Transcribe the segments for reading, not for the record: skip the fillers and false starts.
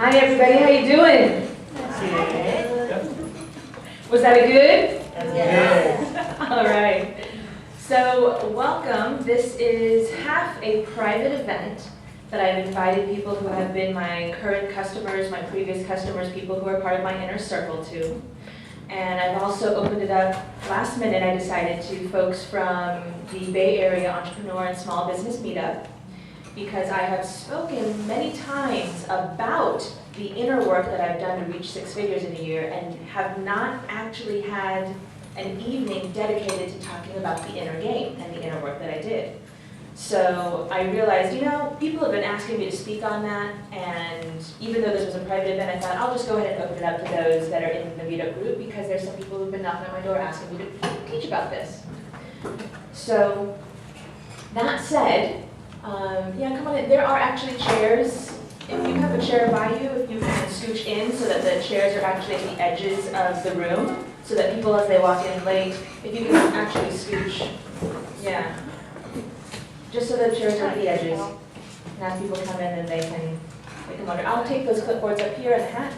Hi everybody, how you doing? Was that a good? Yes. All right. So welcome. This is half a private event that I've invited people who have been my current customers, my previous customers, people who are part of my inner circle to. And I've also opened it up last minute. I decided to folks from the Bay Area Entrepreneur and Small Business Meetup, because I have spoken many times about the inner work that I've done to reach 6 figures in a year and have not actually had an evening dedicated to talking about the inner game and the inner work that I did. So I realized, people have been asking me to speak on that, and even though this was a private event, I thought I'll just go ahead and open it up to those that are in the meetup group, because there's some people who've been knocking on my door asking me to teach about this. So that said, come on in. There are actually chairs. If you have a chair by you, if you can scooch in so that the chairs are actually at the edges of the room, so that people as they walk in late, if you can actually scooch, just so the chairs are at the edges. And as people come in, then they can wonder. I'll take those clipboards up here and the hat.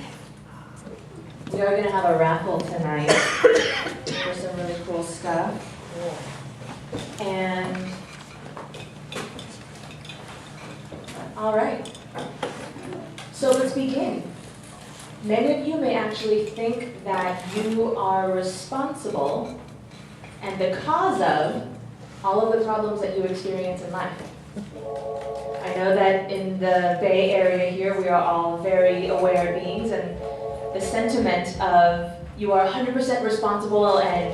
We are going to have a raffle tonight for some really cool stuff. And all right, so let's begin. Many of you may actually think that you are responsible and the cause of all of the problems that you experience in life. I know that in the Bay Area here, we are all very aware beings, and the sentiment of you are 100% responsible and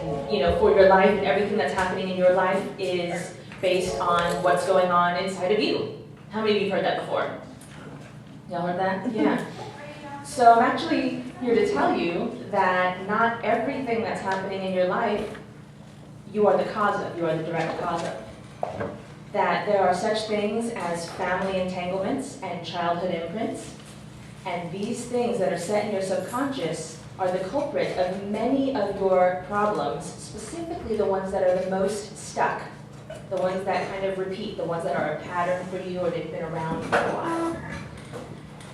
for your life and everything that's happening in your life is based on what's going on inside of you. How many of you have heard that before? Y'all heard that? Yeah. So I'm actually here to tell you that not everything that's happening in your life you are the cause of, you are the direct cause of. That there are such things as family entanglements and childhood imprints, and these things that are set in your subconscious are the culprit of many of your problems, specifically the ones that are the most stuck, the ones that kind of repeat, the ones that are a pattern for you or they've been around for a while.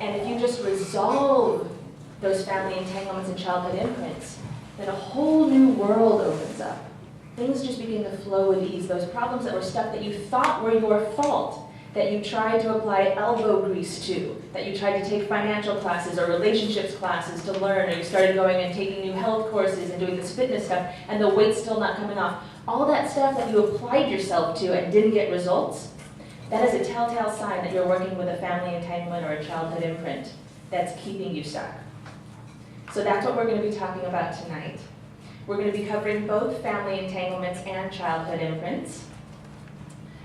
And if you just resolve those family entanglements and childhood imprints, then a whole new world opens up. Things just begin to flow with ease. Those problems that were stuck that you thought were your fault, that you tried to apply elbow grease to, that you tried to take financial classes or relationships classes to learn, or you started going and taking new health courses and doing this fitness stuff, and the weight's still not coming off. All that stuff that you applied yourself to and didn't get results, that is a telltale sign that you're working with a family entanglement or a childhood imprint that's keeping you stuck. So that's what we're going to be talking about tonight. We're going to be covering both family entanglements and childhood imprints.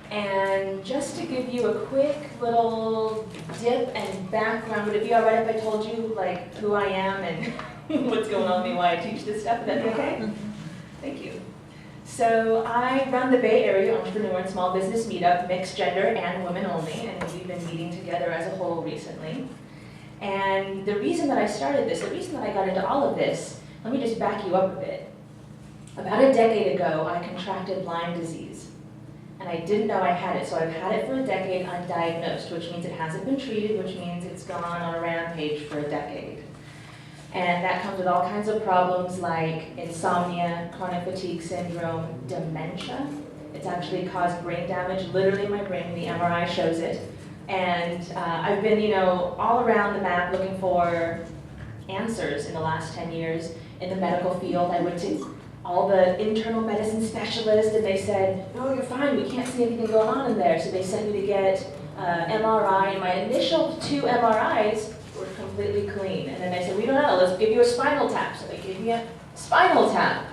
And just to give you a quick little dip and background, would it be all right if I told you who I am and what's going on with me, why I teach this stuff? Would that be okay? Thank you. So I run the Bay Area Entrepreneur and Small Business Meetup, mixed gender and women only, and we've been meeting together as a whole recently. And the reason that I started this, the reason that I got into all of this, let me just back you up a bit. About a decade ago, I contracted Lyme disease, and I didn't know I had it, so I've had it for a decade undiagnosed, which means it hasn't been treated, which means it's gone on a rampage for a decade. And that comes with all kinds of problems like insomnia, chronic fatigue syndrome, dementia. It's actually caused brain damage, literally in my brain. The MRI shows it. And I've been, all around the map looking for answers in the last 10 years in the medical field. I went to all the internal medicine specialists, and they said, no, you're fine, we can't see anything going on in there. So they sent me to get MRI, and my initial 2 MRIs were completely clean. And then they said, we don't know, let's give you a spinal tap. So they gave me a spinal tap.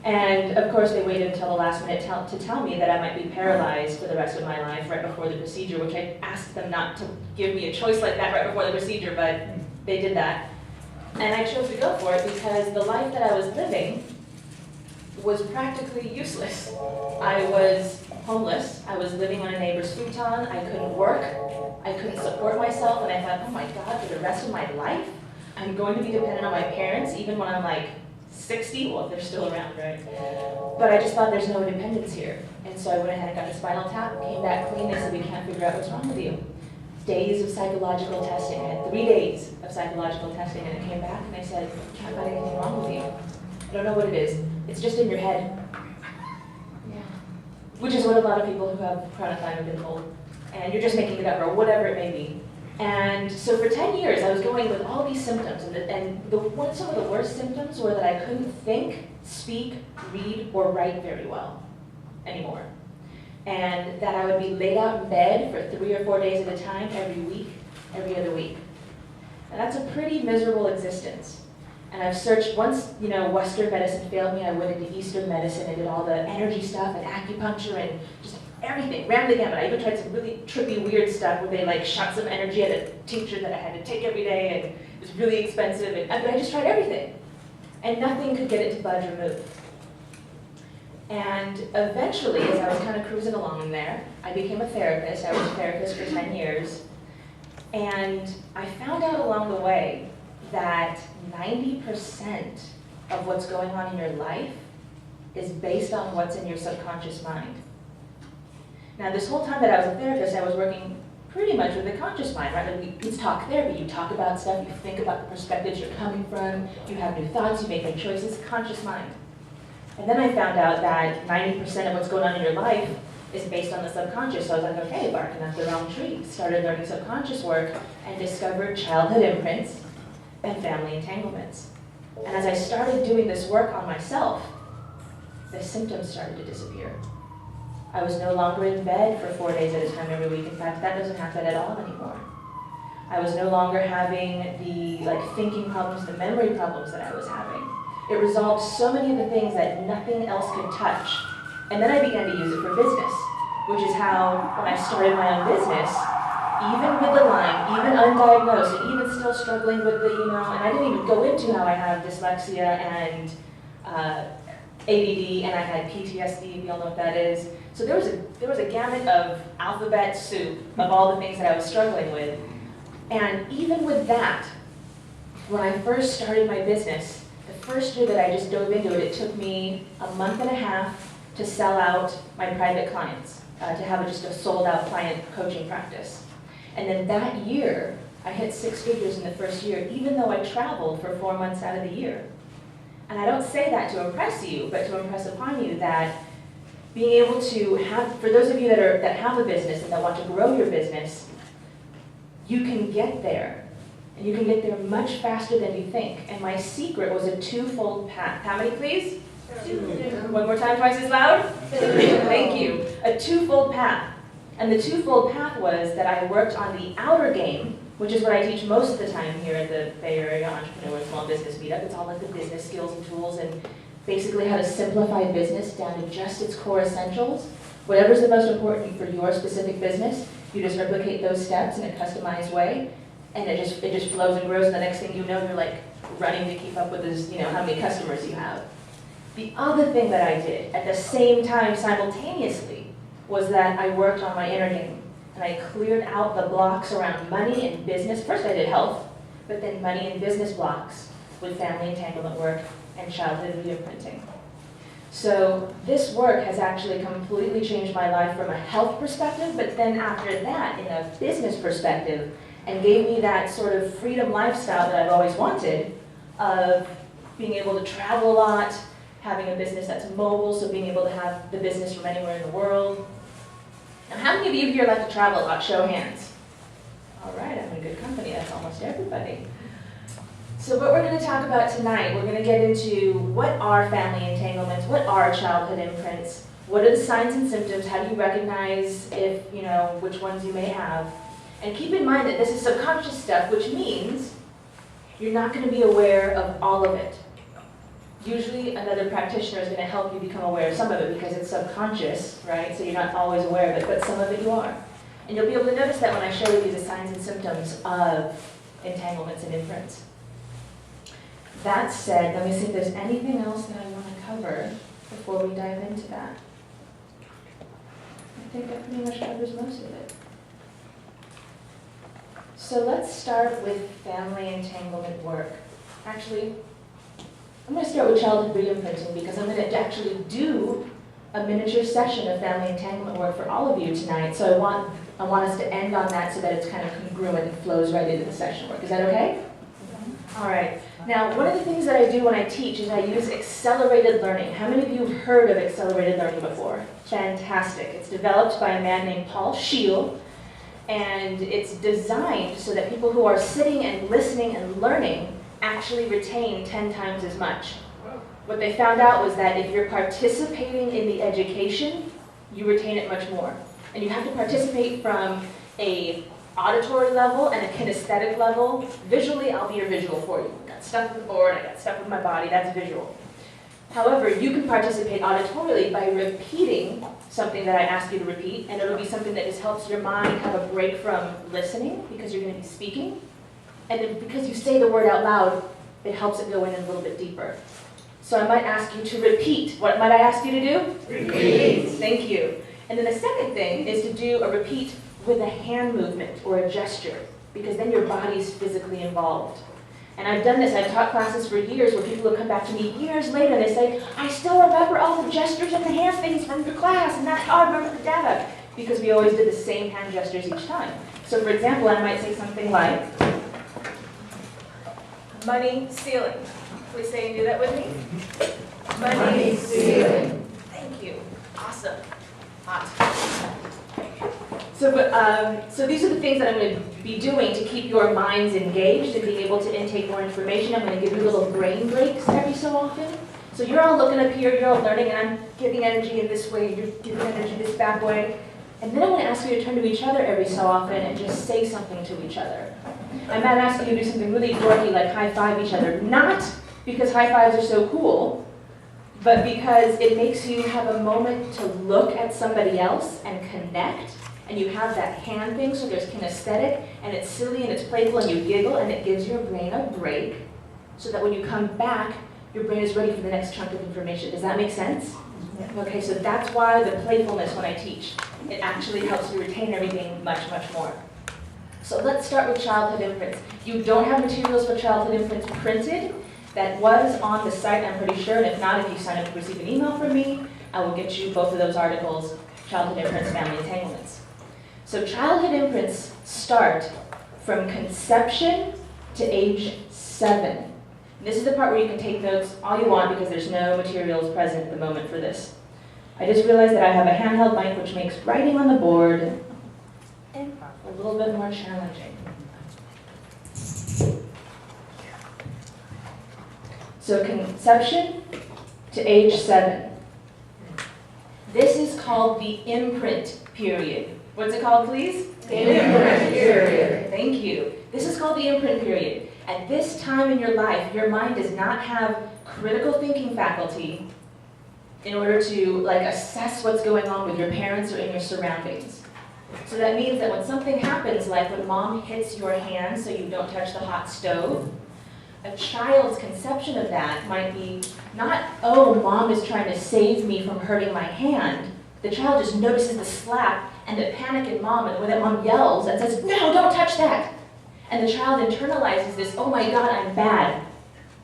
And of course they waited until the last minute to tell me that I might be paralyzed for the rest of my life right before the procedure, which I asked them not to give me a choice like that right before the procedure, but they did that. And I chose to go for it because the life that I was living was practically useless. I was homeless. I was living on a neighbor's futon. I couldn't work. I couldn't support myself. And I thought, oh my God, for the rest of my life, I'm going to be dependent on my parents, even when I'm 60, well, if they're still around, right? But I just thought there's no independence here. And so I went ahead and got the spinal tap, came back clean. They said, we can't figure out what's wrong with you. days of psychological testing. I had 3 days of psychological testing, and it came back, and they said, can't find anything wrong with you. I don't know what it is. It's just in your head. Yeah. Which is what a lot of people who have chronic Lyme have been told. And you're just making it up, or whatever it may be. And so for 10 years, I was going with all these symptoms, and some of the worst symptoms were that I couldn't think, speak, read, or write very well anymore. And that I would be laid out in bed for 3 or 4 days at a time every week, every other week. And that's a pretty miserable existence. And I've searched, once Western medicine failed me, I went into Eastern medicine and did all the energy stuff and acupuncture and just everything, ran the gamut. I even tried some really trippy, weird stuff where they like shot some energy at a tincture that I had to take every day, and it was really expensive. But I just tried everything, and nothing could get it to budge or move. And eventually, as I was kind of cruising along in there, I became a therapist. I was a therapist for 10 years, and I found out along the way that 90% of what's going on in your life is based on what's in your subconscious mind. Now, this whole time that I was a therapist, I was working pretty much with the conscious mind, right? Like it's talk therapy. You talk about stuff, you think about the perspectives you're coming from, you have new thoughts, you make new choices, conscious mind. And then I found out that 90% of what's going on in your life is based on the subconscious. So I was like, okay, barking up the wrong tree. Started learning subconscious work and discovered childhood imprints and family entanglements. And as I started doing this work on myself, the symptoms started to disappear. I was no longer in bed for 4 days at a time every week. In fact, that doesn't happen at all anymore. I was no longer having the thinking problems, the memory problems that I was having. It resolved so many of the things that nothing else could touch. And then I began to use it for business, which is how, when I started my own business, even with the Lyme, even undiagnosed, and even still struggling with the, and I didn't even go into how I have dyslexia and ADD, and I had PTSD, if you all know what that is. So there was a gamut of alphabet soup of all the things that I was struggling with. And even with that, when I first started my business, the first year that I just dove into it, it took me a month and a half to sell out my private clients, to have just a sold out client coaching practice. And then that year, I hit 6 figures in the first year, even though I traveled for 4 months out of the year. And I don't say that to impress you, but to impress upon you that being able to have, for those of you that have a business and that want to grow your business, you can get there. And you can get there much faster than you think. And my secret was a twofold path. How many, please? 2. One more time, twice as loud? 2. Thank you. A twofold path. And the twofold path was that I worked on the outer game, which is what I teach most of the time here at the Bay Area Entrepreneur and Small Business Meetup. It's all like the business skills and tools and basically how to simplify business down to just its core essentials. Whatever's the most important for your specific business, you just replicate those steps in a customized way, and it just flows and grows, and the next thing you know, you're like running to keep up with this, how many customers you have. The other thing that I did at the same time simultaneously was that I worked on my inner game, and I cleared out the blocks around money and business. First I did health, but then money and business blocks with family entanglement work and childhood re-imprinting. So this work has actually completely changed my life from a health perspective, but then after that, in a business perspective, and gave me that sort of freedom lifestyle that I've always wanted of being able to travel a lot, having a business that's mobile, so being able to have the business from anywhere in the world. Now, how many of you here like to travel a lot? Show hands. All right, I'm in good company. That's almost everybody. So what we're going to talk about tonight, we're going to get into what are family entanglements, what are childhood imprints, what are the signs and symptoms, how do you recognize if, which ones you may have. And keep in mind that this is subconscious stuff, which means you're not going to be aware of all of it. Usually another practitioner is going to help you become aware of some of it because it's subconscious, right? So you're not always aware of it, but some of it you are. And you'll be able to notice that when I show you the signs and symptoms of entanglements and imprints. That said, let me see if there's anything else that I want to cover before we dive into that. I think that pretty much covers most of it. So let's start with family entanglement work. Actually, I'm going to start with childhood re-imprinting because I'm going to actually do a miniature session of family entanglement work for all of you tonight. So I want I want us to end on that so that it's kind of congruent and flows right into the session work. Is that okay? All right. Now, one of the things that I do when I teach is I use accelerated learning. How many of you have heard of accelerated learning before? Fantastic. It's developed by a man named Paul Scheele, and it's designed so that people who are sitting and listening and learning actually retain 10 times as much. What they found out was that if you're participating in the education, you retain it much more. And you have to participate from a auditory level and a kinesthetic level. Visually, I'll be your visual for you. I got stuff with the board, I got stuff with my body, that's visual. However, you can participate auditorily by repeating something that I ask you to repeat, and it'll be something that just helps your mind have a break from listening because you're going to be speaking. And then because you say the word out loud, it helps it go in a little bit deeper. So I might ask you to repeat. What might I ask you to do? Repeat. Thank you. And then the second thing is to do a repeat with a hand movement or a gesture, because then your body's physically involved. And I've done this, I've taught classes for years where people will come back to me years later and they say, I still remember all the gestures and the hand things from your class, and that's how I remember the data, because we always did the same hand gestures each time. So for example, I might say something like, money, ceiling. Please say and do that with me. Money, ceiling. Thank you. Awesome. Hot. So these are the things that I'm going to be doing to keep your minds engaged and being able to intake more information. I'm going to give you little brain breaks every so often. So you're all looking up here, you're all learning, and I'm giving energy in this way, you're giving energy this back way. And then I'm going to ask you to turn to each other every so often and just say something to each other. I might ask you to do something really dorky like high five each other, not because high fives are so cool, but because it makes you have a moment to look at somebody else and connect. And you have that hand thing, so there's kinesthetic, and it's silly, and it's playful, and you giggle, and it gives your brain a break, so that when you come back, your brain is ready for the next chunk of information. Does that make sense? Yeah. Okay, so that's why the playfulness when I teach. It actually helps you retain everything much, much more. So let's start with childhood imprints. You don't have materials for childhood imprints printed. That was on the site, I'm pretty sure, and if not, if you sign up to receive an email from me, I will get you both of those articles, Childhood Imprints, Family Entanglements. So childhood imprints start from conception to age 7. And this is the part where you can take notes all you want because there's no materials present at the moment for this. I just realized that I have a handheld mic which makes writing on the board a little bit more challenging. So conception to age 7. This is called the imprint period. What's it called, please? Imprint period. Thank you. This is called the imprint period. At this time in your life, your mind does not have critical thinking faculty in order to assess what's going on with your parents or in your surroundings. So that means that when something happens, like when mom hits your hand so you don't touch the hot stove, a child's conception of that might be not, oh, mom is trying to save me from hurting my hand. The child just notices the slap and the panic in mom, and the way that mom yells and says, no, don't touch that. And the child internalizes this, oh my God, I'm bad,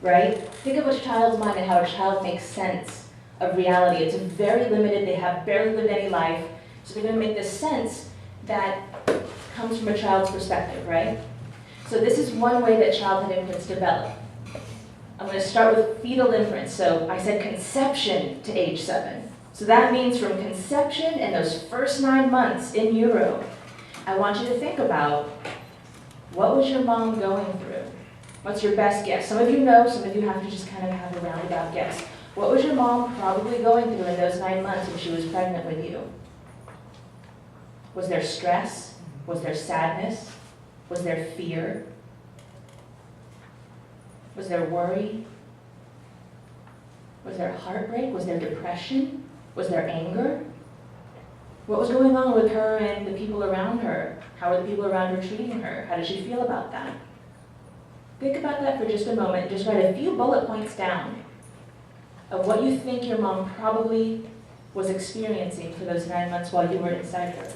right? Think of a child's mind and how a child makes sense of reality. It's very limited, they have barely lived any life, so they're gonna make this sense that comes from a child's perspective, right? So this is one way that childhood imprints develop. I'm gonna start with fetal imprints. So I said conception to age 7. So that means from conception and those first 9 months in utero, I want you to think about, what was your mom going through? What's your best guess? Some of you know, some of you have to just kind of have a roundabout guess. What was your mom probably going through in those 9 months when she was pregnant with you? Was there stress? Was there sadness? Was there fear? Was there worry? Was there heartbreak? Was there depression? Was there anger? What was going on with her and the people around her? How were the people around her treating her? How did she feel about that? Think about that for just a moment. Just write a few bullet points down of what you think your mom probably was experiencing for those 9 months while you were inside her.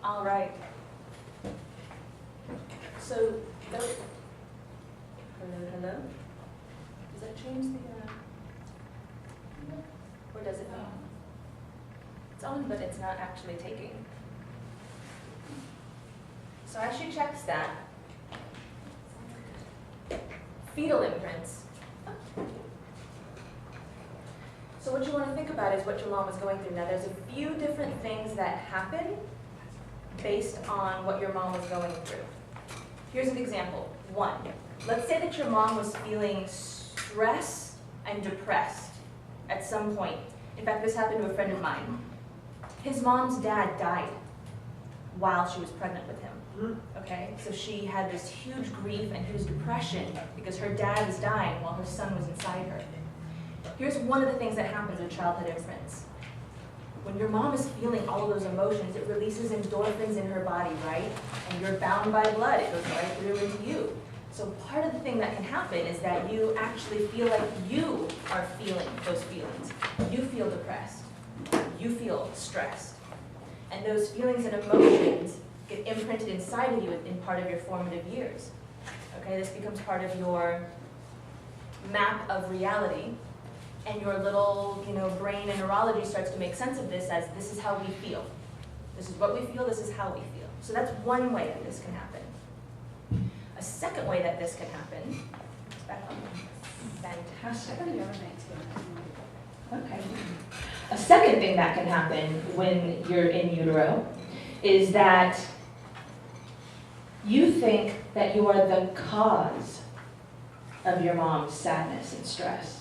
All right. So, hello? Does that change the, or does it not? It's on, but it's not actually taking. So as she checks that, fetal imprints. So what you want to think about is what your mom was going through. Now there's a few different things that happen based on what your mom was going through. Here's an example. One, let's say that your mom was feeling stressed and depressed at some point. In fact, this happened to a friend of mine. His mom's dad died while she was pregnant with him. Okay, so she had this huge grief and huge depression because her dad was dying while her son was inside her. Here's one of the things that happens in childhood imprints. When your mom is feeling all of those emotions, it releases endorphins in her body, right? And you're bound by blood, it goes right through into you. So part of the thing that can happen is that you actually feel like you are feeling those feelings. You feel depressed. You feel stressed. And those feelings and emotions get imprinted inside of you in part of your formative years. Okay, this becomes part of your map of reality, and your little, brain and neurology starts to make sense of this as this is how we feel. This is what we feel, this is how we feel. So that's one way that this can happen. A second way that this can happen, it's back on. Fantastic. Okay. A second thing that can happen when you're in utero is that you think that you are the cause of your mom's sadness and stress.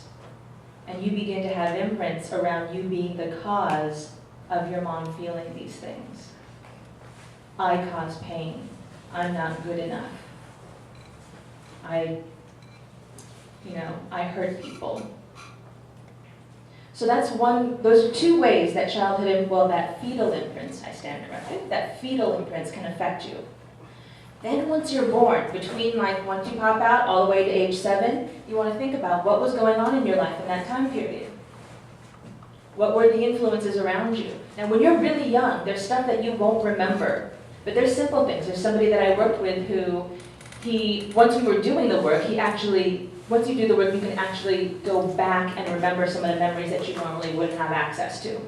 And you begin to have imprints around you being the cause of your mom feeling these things. I cause pain. I'm not good enough. I hurt people. So that's those are two ways that that fetal imprints, I stand corrected, that fetal imprints can affect you. Then once you're born, once you pop out all the way to age 7, you want to think about what was going on in your life in that time period. What were the influences around you? Now when you're really young, there's stuff that you won't remember, but there's simple things. There's somebody that I worked with who, once we were doing the work, once you do the work, you can actually go back and remember some of the memories that you normally wouldn't have access to.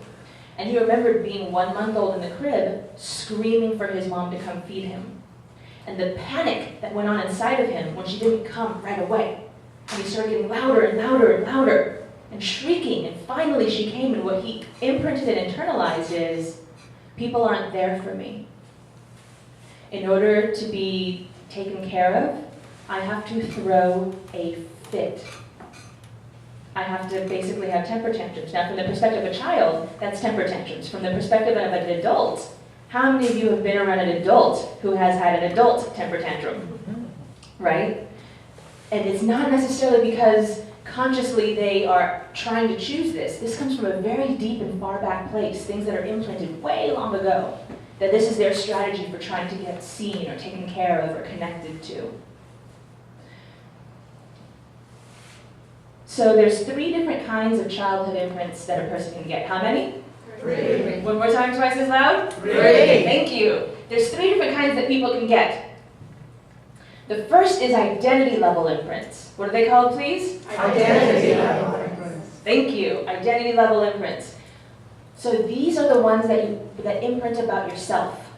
And he remembered being 1 month old in the crib, screaming for his mom to come feed him. And the panic that went on inside of him when she didn't come right away. And he started getting louder and louder and louder and shrieking. And finally she came, and what he imprinted and internalized is, people aren't there for me. In order to be taken care of, I have to throw a fit. I have to basically have temper tantrums. Now from the perspective of a child, that's temper tantrums. From the perspective of an adult, how many of you have been around an adult who has had an adult temper tantrum, right? And it's not necessarily because consciously they are trying to choose this. This comes from a very deep and far back place, things that are implanted way long ago, that this is their strategy for trying to get seen or taken care of or connected to. So there's 3 different kinds of childhood imprints that a person can get. How many? 3. One more time, twice as loud? 3. Thank you. There's 3 different kinds that people can get. The first is identity level imprints. What are they called, please? Identity level imprints. Thank you. Identity level imprints. So these are the ones that imprint about yourself.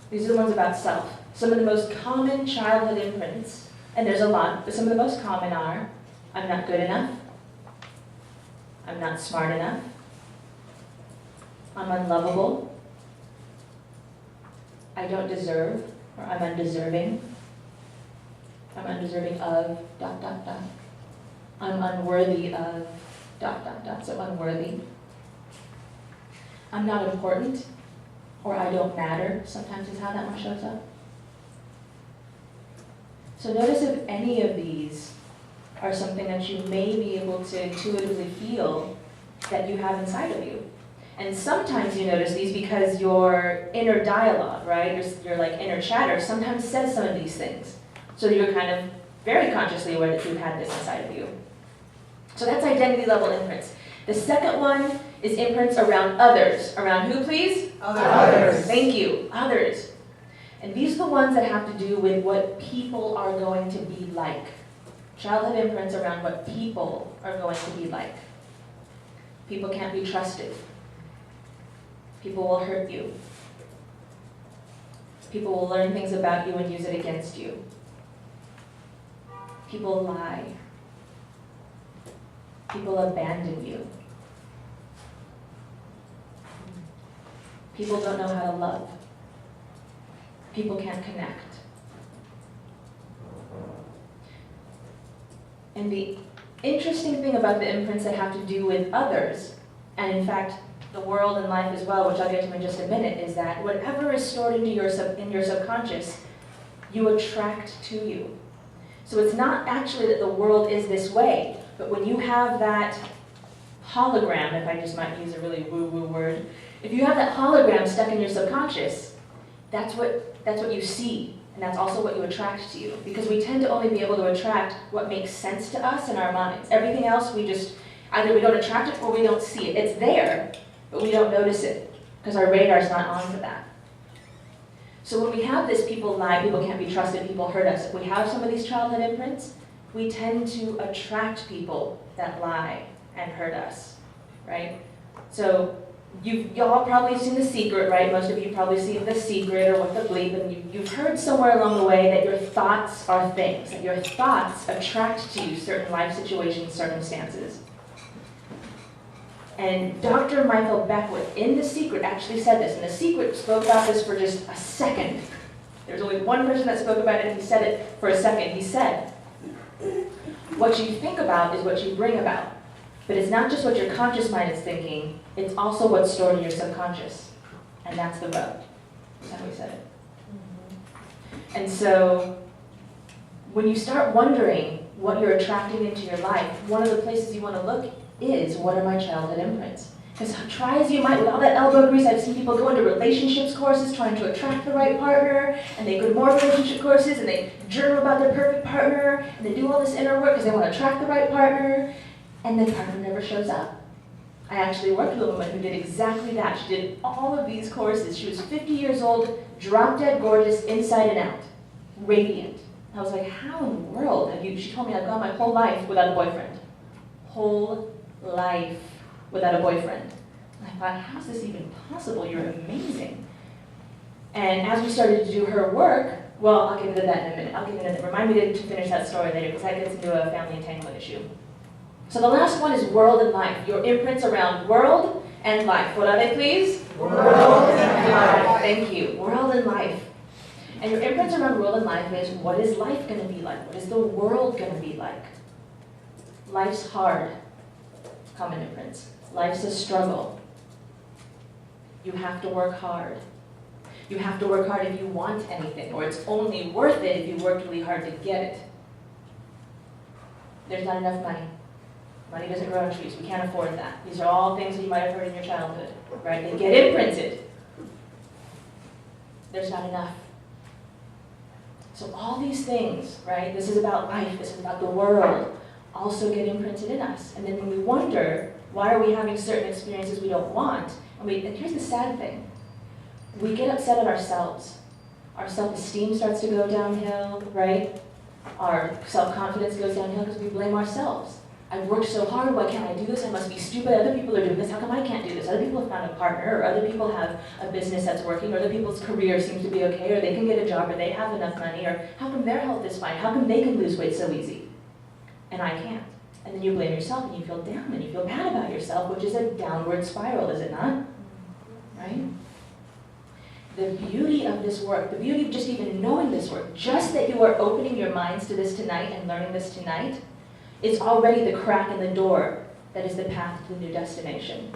These are the ones about self. Some of the most common childhood imprints, and there's a lot, but some of the most common are, I'm not good enough. I'm not smart enough. I'm unlovable. I don't deserve, or I'm undeserving. I'm undeserving of, ... I'm unworthy of, ... So unworthy. I'm not important, or I don't matter, sometimes is how that one shows up. So notice if any of these are something that you may be able to intuitively feel that you have inside of you. And sometimes you notice these because your inner dialogue, right, your inner chatter sometimes says some of these things. So you're kind of very consciously aware that you've had this inside of you. So that's identity level imprints. The second one is imprints around others. Around who, please? Others. Thank you, others. And these are the ones that have to do with what people are going to be like. Childhood imprints around what people are going to be like. People can't be trusted. People will hurt you. People will learn things about you and use it against you. People lie. People abandon you. People don't know how to love. People can't connect. And the interesting thing about the imprints that have to do with others, and in fact, the world and life as well, which I'll get to in just a minute, is that whatever is stored into your subconscious, you attract to you. So it's not actually that the world is this way, but when you have that hologram, if I just might use a really woo-woo word, if you have that hologram stuck in your subconscious, that's what you see, and that's also what you attract to you. Because we tend to only be able to attract what makes sense to us in our minds. Everything else, either we don't attract it or we don't see it. It's there, but we don't notice it, because our radar's not on for that. So when we have this, people lie, people can't be trusted, people hurt us. If we have some of these childhood imprints, we tend to attract people that lie and hurt us, right? So y'all probably seen The Secret, right? Most of you probably seen The Secret or What the Bleep, and you've heard somewhere along the way that your thoughts are things, that your thoughts attract to you certain life situations, circumstances. And Dr. Michael Beckwith in The Secret actually said this, and The Secret spoke about this for just a second. There's only one person that spoke about it, and he said it for a second. He said, what you think about is what you bring about. But it's not just what your conscious mind is thinking, it's also what's stored in your subconscious. And that's the rub. That's how he said it. And so, when you start wondering what you're attracting into your life, one of the places you want to look is, what are my childhood imprints? Because try as you might, with all that elbow grease, I've seen people go into relationships courses trying to attract the right partner, and they go to more relationship courses, and they journal about their perfect partner, and they do all this inner work because they want to attract the right partner, and the partner never shows up. I actually worked with a woman who did exactly that. She did all of these courses. She was 50 years old, drop-dead gorgeous, inside and out, radiant. I was like, how in the world have you, she told me I've gone my whole life without a boyfriend. Whole life without a boyfriend. And I thought, how is this even possible? You're amazing. And as we started to do her work, well, I'll get into that in a minute. I'll get into that. Remind me to finish that story later, because that gets into a family entanglement issue. So the last one is world and life. Your imprints around world and life. What are they, please? World and life. Thank you. World and life. And your imprints around world and life is, what is life going to be like? What is the world going to be like? Life's hard. Common imprints. Life's a struggle. You have to work hard. You have to work hard if you want anything, or it's only worth it if you work really hard to get it. There's not enough money. Money doesn't grow on trees. We can't afford that. These are all things that you might have heard in your childhood, right? They get imprinted. There's not enough. So all these things, right? This is about life. This is about the world. Also get imprinted in us. And then when we wonder, why are we having certain experiences we don't want? And here's the sad thing. We get upset at ourselves. Our self-esteem starts to go downhill, right? Our self-confidence goes downhill because we blame ourselves. I've worked so hard, why can't I do this? I must be stupid, other people are doing this, how come I can't do this? Other people have found a partner, or other people have a business that's working, or other people's career seems to be okay, or they can get a job, or they have enough money, or how come their health is fine? How come they can lose weight so easy? And I can't. And then you blame yourself, and you feel down, and you feel bad about yourself, which is a downward spiral, is it not? Right? The beauty of this work, the beauty of just even knowing this work, just that you are opening your minds to this tonight and learning this tonight, is already the crack in the door that is the path to the new destination.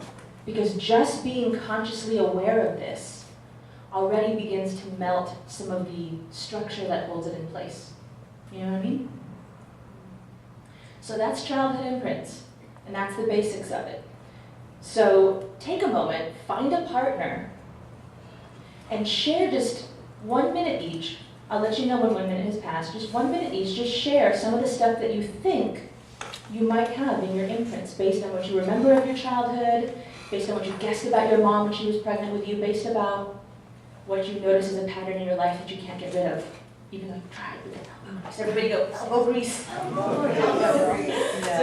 Because just being consciously aware of this already begins to melt some of the structure that holds it in place. You know what I mean? So that's childhood imprints, and that's the basics of it. So take a moment, find a partner, and share just 1 minute each. I'll let you know when 1 minute has passed. Just 1 minute each, just share some of the stuff that you think you might have in your imprints based on what you remember of your childhood, based on what you guessed about your mom when she was pregnant with you, based about what you notice as a pattern in your life that you can't get rid of, even though you tried with it. So everybody go, elbow grease. So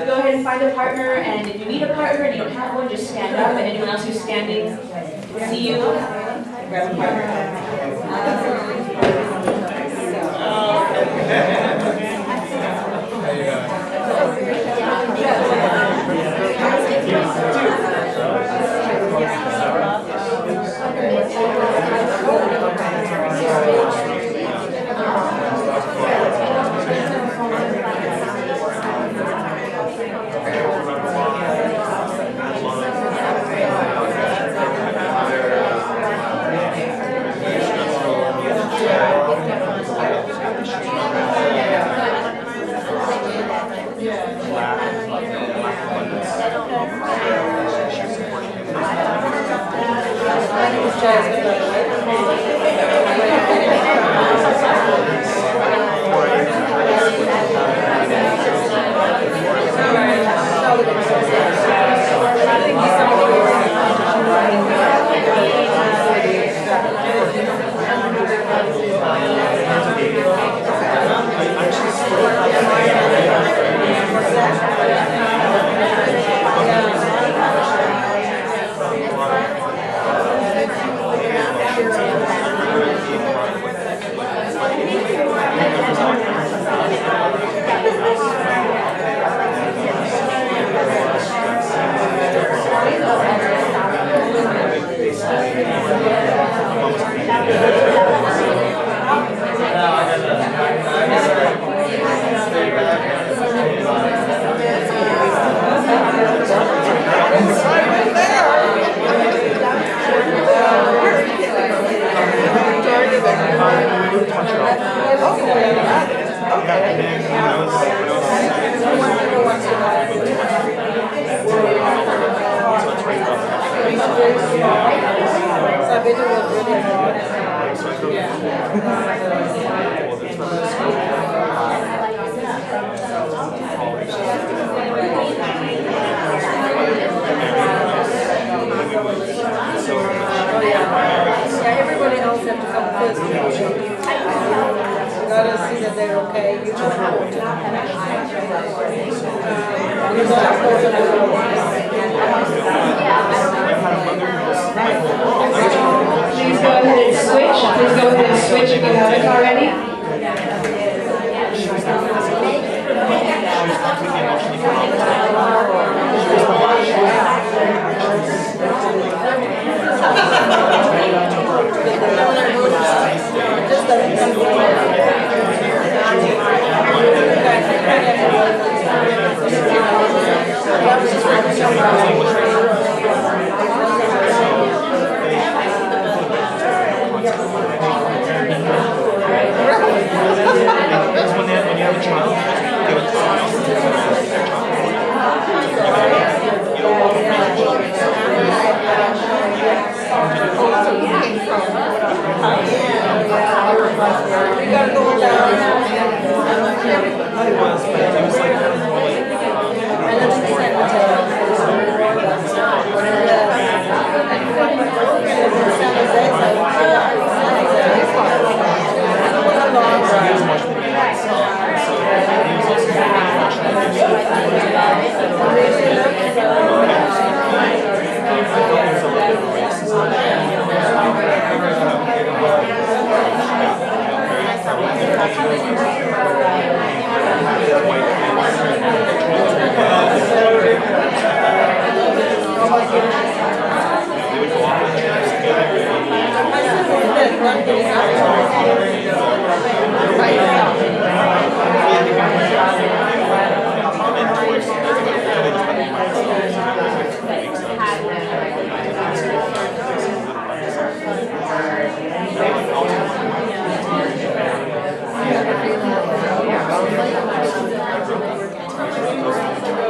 go ahead and find a partner, and if you need a partner and you don't have one, just stand up, and anyone else who's standing, see you, grab a partner.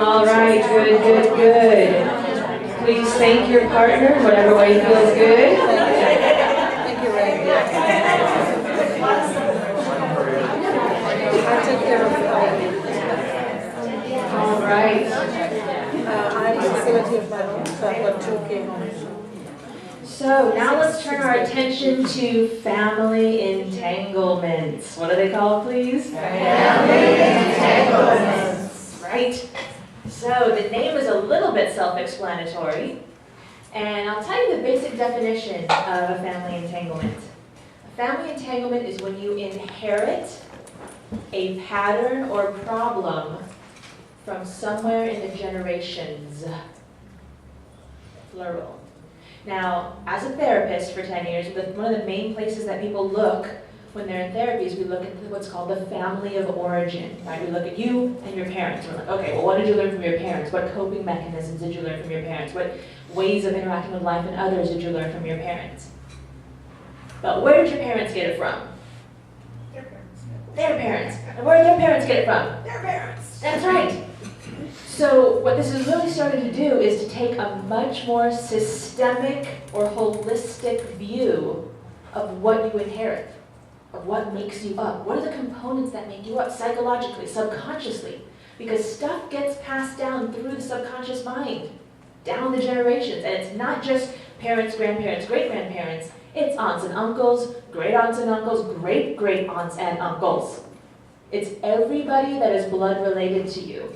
All right, good, good, good. Please thank your partner, whatever way feels good. Thank you, Ray. I took care of it. All right. I'm the facility of my home. So now let's turn our attention to family entanglements. What are they called, please? Family entanglements. Right. So the name is a little bit self-explanatory, and I'll tell you the basic definition of a family entanglement. A family entanglement is when you inherit a pattern or problem from somewhere in the generations, plural. Now, as a therapist for 10 years, one of the main places that people look when they're in therapy is we look at what's called the family of origin, right? We look at you and your parents. We're like, okay, well, what did you learn from your parents? What coping mechanisms did you learn from your parents? What ways of interacting with life and others did you learn from your parents? But where did your parents get it from? Their parents. Their parents. And where did their parents get it from? Their parents. That's right. So what this is really starting to do is to take a much more systemic or holistic view of what you inherit, of what makes you up. What are the components that make you up psychologically, subconsciously? Because stuff gets passed down through the subconscious mind, down the generations. And it's not just parents, grandparents, great-grandparents. It's aunts and uncles, great-aunts and uncles, great-great-aunts and uncles. It's everybody that is blood related to you.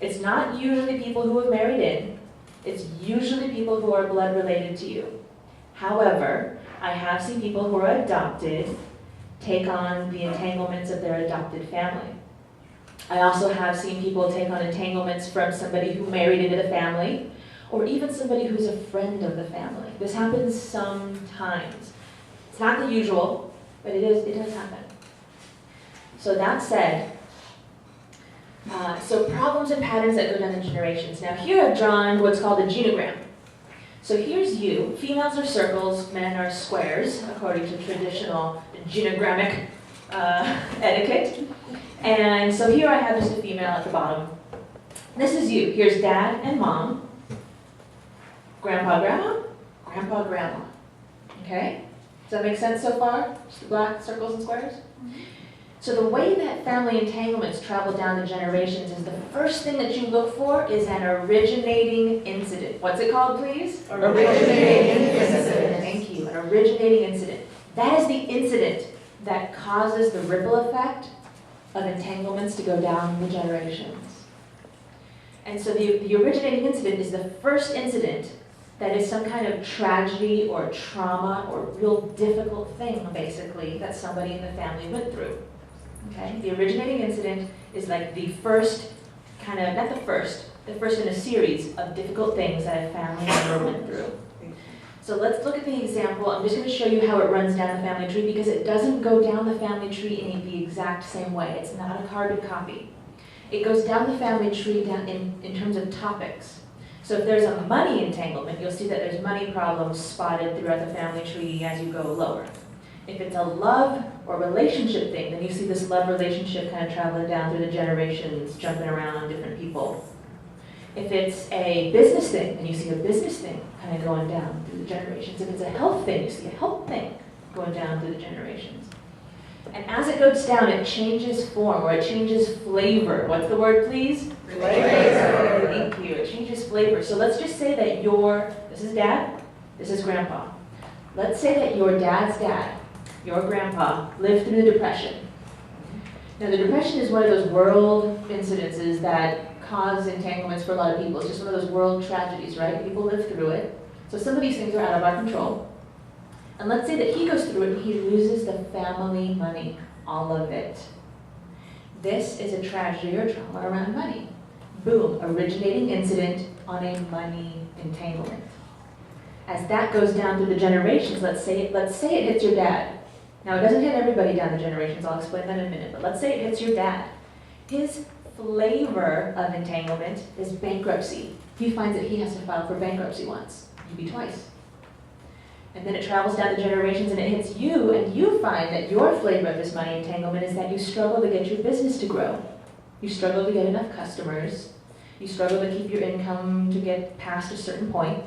It's not usually people who have married in. It's usually people who are blood related to you. However, I have seen people who are adopted take on the entanglements of their adopted family. I also have seen people take on entanglements from somebody who married into the family, or even somebody who's a friend of the family. This happens sometimes. It's not the usual, but it does happen. So that said, so problems and patterns that go down the generations. Now here I've drawn what's called a genogram. So here's you. Females are circles, men are squares, according to traditional genogrammic etiquette. And so here I have just a female at the bottom. This is you. Here's dad and mom, grandpa, grandma, grandpa, grandma. Okay? Does that make sense so far? Just the black circles and squares? So the way that family entanglements travel down the generations is the first thing that you look for is an originating incident. What's it called, please? Originating incident. Thank you. An originating incident. That is the incident that causes the ripple effect of entanglements to go down the generations. And so the originating incident is the first incident that is some kind of tragedy or trauma or real difficult thing, basically, that somebody in the family went through. Okay? The originating incident is like the first kind of, not the first in a series of difficult things that a family member went through. So let's look at the example. I'm just going to show you how it runs down the family tree because it doesn't go down the family tree in the exact same way. It's not a carbon copy. It goes down the family tree down in terms of topics. So if there's a money entanglement, you'll see that there's money problems spotted throughout the family tree as you go lower. If it's a love or relationship thing, then you see this love relationship kind of traveling down through the generations, jumping around on different people. If it's a business thing, then you see a business thing kind of going down through the generations. If it's a health thing, you see a health thing going down through the generations. And as it goes down, it changes form, or it changes flavor. What's the word, please? Flavor. Thank you. It changes flavor. So let's just say that this is dad, this is grandpa. Let's say that your dad's dad, your grandpa, lived through the Depression. Now the Depression is one of those world incidences that cause entanglements for a lot of people. It's just one of those world tragedies, right? People live through it. So some of these things are out of our control. And let's say that he goes through it and he loses the family money, all of it. This is a tragedy or trauma around money. Boom, originating incident on a money entanglement. As that goes down through the generations, let's say it hits your dad. Now it doesn't hit everybody down the generations, I'll explain that in a minute, but let's say it hits your dad. His flavor of entanglement is bankruptcy. He finds that he has to file for bankruptcy once, maybe twice. And then it travels down the generations and it hits you, and you find that your flavor of this money entanglement is that you struggle to get your business to grow. You struggle to get enough customers. You struggle to keep your income to get past a certain point.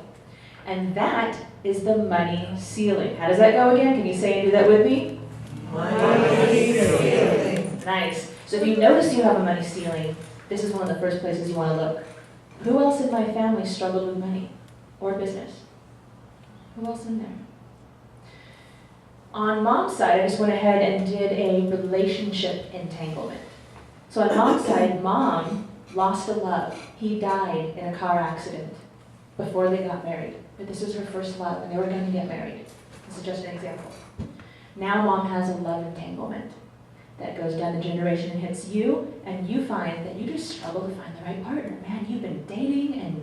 And that is the money ceiling. How does that go again? Can you say and do that with me? Money ceiling. Nice. So if you notice you have a money ceiling, this is one of the first places you want to look. Who else in my family struggled with money? or business. Who else in there? On mom's side, I just went ahead and did a relationship entanglement. So on mom's side, mom lost a love. He died in a car accident before they got married. But this was her first love, and they were going to get married. This is just an example. Now mom has a love entanglement that goes down the generation and hits you, and you find that you just struggle to find the right partner. Man, you've been dating, and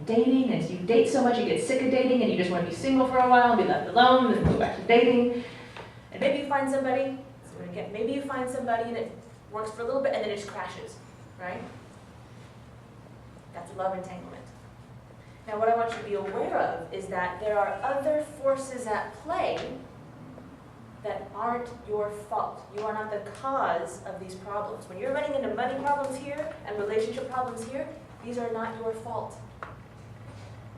you date so much you get sick of dating, and you just want to be single for a while and be left alone, and then go back to dating. And maybe you find somebody, maybe you find somebody and it works for a little bit and then it just crashes, right? That's a love entanglement. Now what I want you to be aware of is that there are other forces at play that aren't your fault. You are not the cause of these problems. When you're running into money problems here and relationship problems here, these are not your fault.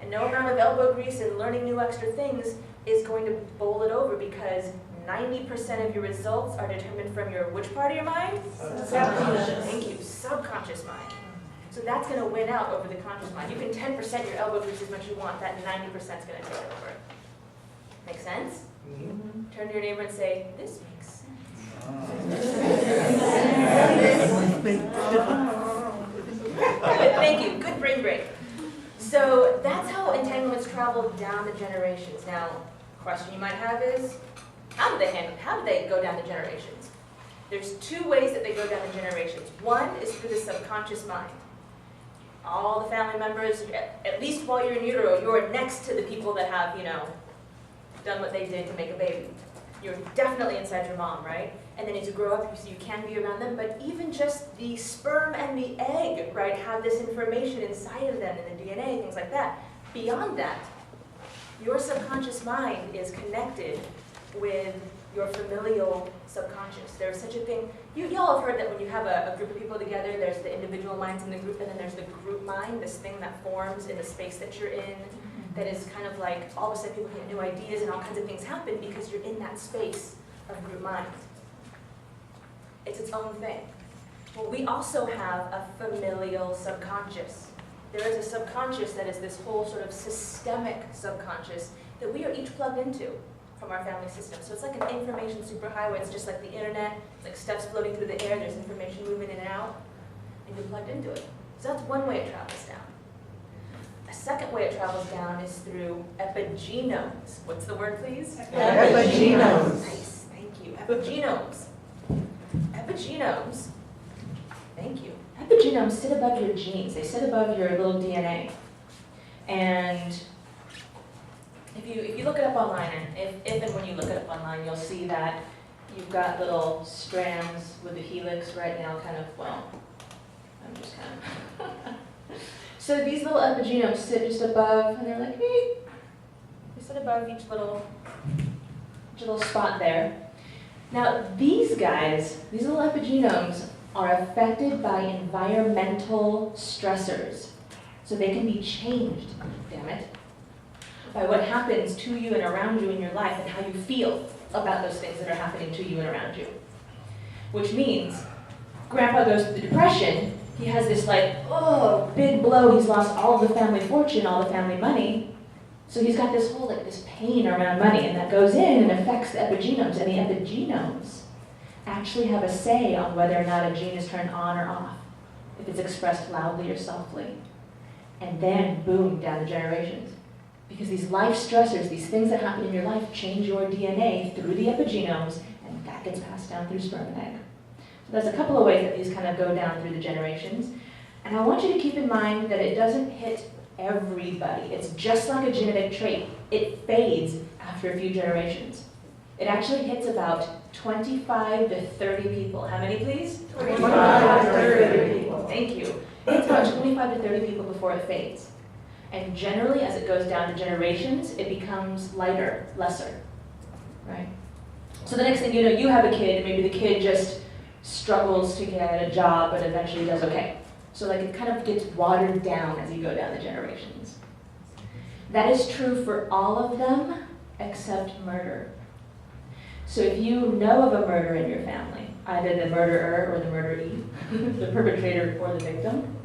And no amount of elbow grease and learning new extra things is going to bowl it over, because 90% of your results are determined from your which part of your mind? Subconscious. Thank you, subconscious mind. So that's going to win out over the conscious mind. You can 10% your elbow grease as much as you want, that 90% is going to take over. Make sense? Mm-hmm. Turn to your neighbor and say, this makes sense. Good, thank you. Good brain break. So that's how entanglements travel down the generations. Now, question you might have is, how do they go down the generations? There's two ways that they go down the generations. One is through the subconscious mind. All the family members, at least while you're in utero, you're next to the people that have, done what they did to make a baby. You're definitely inside your mom, right? And then as you grow up, you can be around them, but even just the sperm and the egg, right, have this information inside of them, and the DNA, things like that. Beyond that, your subconscious mind is connected with your familial subconscious. There's such a thing, you all have heard that when you have a group of people together, there's the individual minds in the group, and then there's the group mind, this thing that forms in the space that you're in, that is kind of like, all of a sudden people get new ideas and all kinds of things happen because you're in that space of group mind. It's its own thing. Well, we also have a familial subconscious. There is a subconscious that is this whole sort of systemic subconscious that we are each plugged into from our family system. So it's like an information superhighway. It's just like the internet. It's like stuff's floating through the air. There's information moving in and out, and you're plugged into it. So that's one way it travels down. A second way it travels down is through epigenomes. What's the word, please? Epigenomes. Nice, thank you. Epigenomes. Epigenomes, thank you. Epigenomes sit above your genes. They sit above your little DNA. And if you look it up online, and if and when you look it up online, you'll see that you've got little strands with the helix right now, kind of, well, I'm just kind of. So these little epigenomes sit just above, and they're like, hey, they sit above each little spot there. Now these guys, these little epigenomes, are affected by environmental stressors. So they can be changed, damn it, by what happens to you and around you in your life and how you feel about those things that are happening to you and around you. Which means, Grandpa goes through the depression, he has this like, oh, big blow, he's lost all of the family fortune, all the family money. So he's got this whole, like, this pain around money, and that goes in and affects the epigenomes, and the epigenomes actually have a say on whether or not a gene is turned on or off, if it's expressed loudly or softly. And then, boom, down the generations. Because these life stressors, these things that happen in your life, change your DNA through the epigenomes, and that gets passed down through sperm and egg. So there's a couple of ways that these kind of go down through the generations. And I want you to keep in mind that it doesn't hit everybody. It's just like a genetic trait. It fades after a few generations. It actually hits about 25 to 30 people. How many, please? 25 to 30 people. Thank you. It's about 25 to 30 people before it fades. And generally, as it goes down to generations, it becomes lighter, lesser, right? So the next thing you know, you have a kid, and maybe the kid just struggles to get a job, but eventually does okay. So like it kind of gets watered down as you go down the generations. That is true for all of them, except murder. So if you know of a murder in your family, either the murderer or the murderee, the perpetrator or the victim,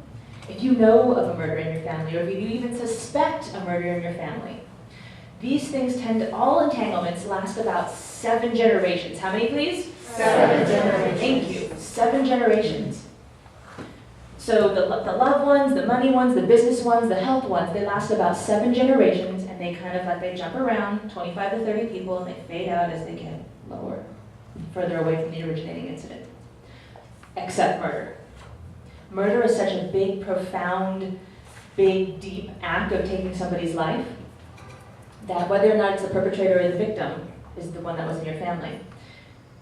if you know of a murder in your family, or if you even suspect a murder in your family, These things all entanglements last about 7 generations. How many, please? 7 generations. Thank you. 7 generations. So the loved ones, the money ones, the business ones, the health ones, they last about 7 generations, and they kind of like, they jump around 25 to 30 people, and they fade out as they get lower, further away from the originating incident. Except murder. Murder is such a big, profound, big, deep act of taking somebody's life that whether or not it's the perpetrator or the victim is the one that was in your family,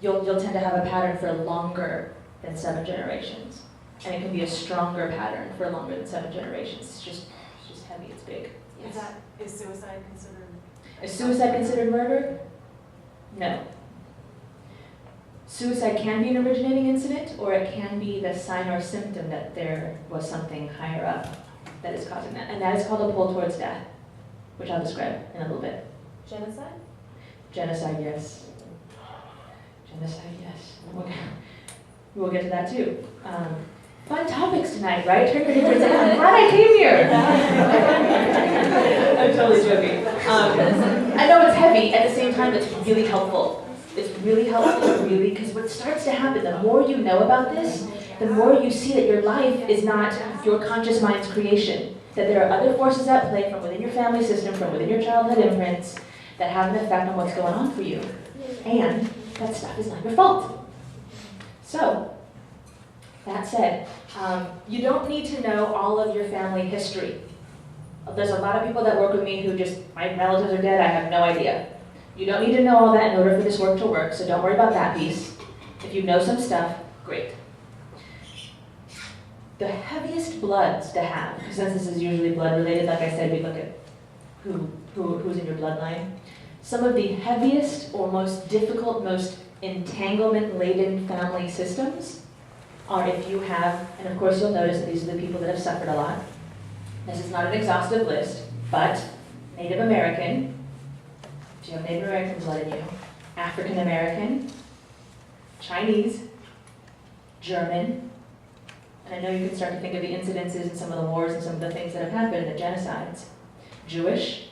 you'll tend to have a pattern for longer than 7 generations. And it can be a stronger pattern for longer than 7 generations. It's just heavy, it's big. Yes. Is suicide considered? Is suicide considered murder? No. Suicide can be an originating incident, or it can be the sign or symptom that there was something higher up that is causing that. And that is called a pull towards death, which I'll describe in a little bit. Genocide? Genocide, yes. Genocide, yes. We'll get to that too. Fun topics tonight, right? Turn your head and say, I'm glad I came here. I'm totally joking. I know it's heavy. At the same time, it's really helpful. It's really helpful, because what starts to happen, the more you know about this, the more you see that your life is not your conscious mind's creation, that there are other forces at play from within your family system, from within your childhood imprints, that have an effect on what's going on for you. And that stuff is not your fault. So, that said, you don't need to know all of your family history. There's a lot of people that work with me who just, my relatives are dead, I have no idea. You don't need to know all that in order for this work to work, so don't worry about that piece. If you know some stuff, great. The heaviest bloods to have, because since this is usually blood related, like I said, we look at who's in your bloodline. Some of the heaviest or most difficult, most entanglement-laden family systems are if you have, and of course you'll notice that these are the people that have suffered a lot. This is not an exhaustive list, but Native American, do you have Native American blood in you? African American, Chinese, German, and I know you can start to think of the incidences and some of the wars and some of the things that have happened, the genocides. Jewish,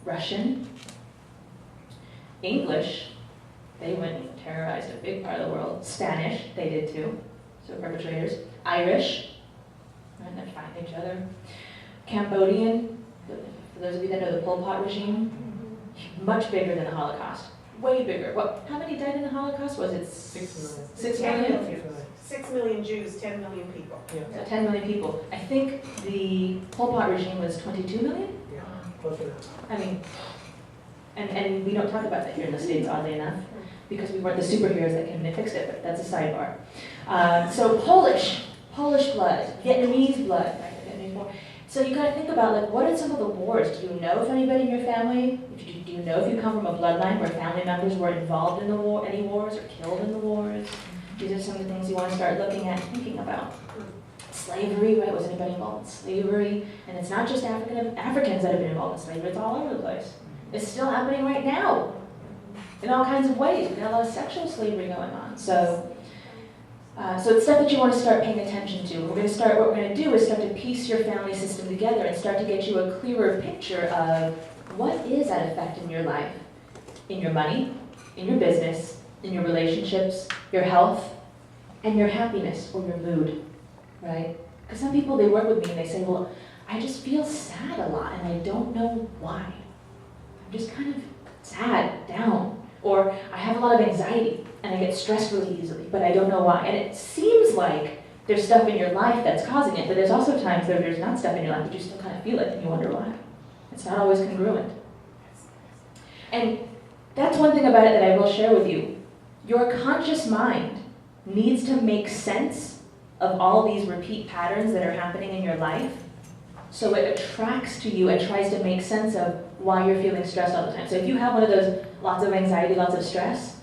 Russian, English, they went and terrorized a big part of the world. Spanish, they did too, so perpetrators. Irish, and they're fighting each other. Cambodian, for those of you that know the Pol Pot regime, much bigger than the Holocaust. Way bigger. How many died in the Holocaust? Was it 6 million. 6 million? 6 million Jews, 10 million people. Yeah. So 10 million people. I think the Pol Pot regime was 22 million? Yeah, close to that. I mean, and we don't talk about that here in the States, oddly enough, because we weren't the superheroes that came in and fixed it, but that's a sidebar. So Polish blood, Vietnamese blood, right? So you gotta think about, like, what are some of the wars? Do you know if anybody in your family, do you know if you come from a bloodline where family members were involved in the war, any wars, or killed in the wars? These are some of the things you want to start looking at and thinking about. Slavery, right? Was anybody involved in slavery? And it's not just Africans that have been involved in slavery, it's all over the place. It's still happening right now in all kinds of ways. We've got a lot of sexual slavery going on. So it's stuff that you want to start paying attention to. What we're going to do is start to piece your family system together and start to get you a clearer picture of what is at effect in your life, in your money, in your business, in your relationships, your health, and your happiness or your mood, right? Because some people, they work with me and they say, well, I just feel sad a lot and I don't know why. I'm just kind of sad, down. Or I have a lot of anxiety and I get stressed really easily, but I don't know why. And it seems like there's stuff in your life that's causing it, but there's also times that there's not stuff in your life, but you still kind of feel it and you wonder why. It's not always congruent. And that's one thing about it that I will share with you. Your conscious mind needs to make sense of all these repeat patterns that are happening in your life, so it attracts to you and tries to make sense of why you're feeling stressed all the time. So if you have one of those lots of anxiety, lots of stress,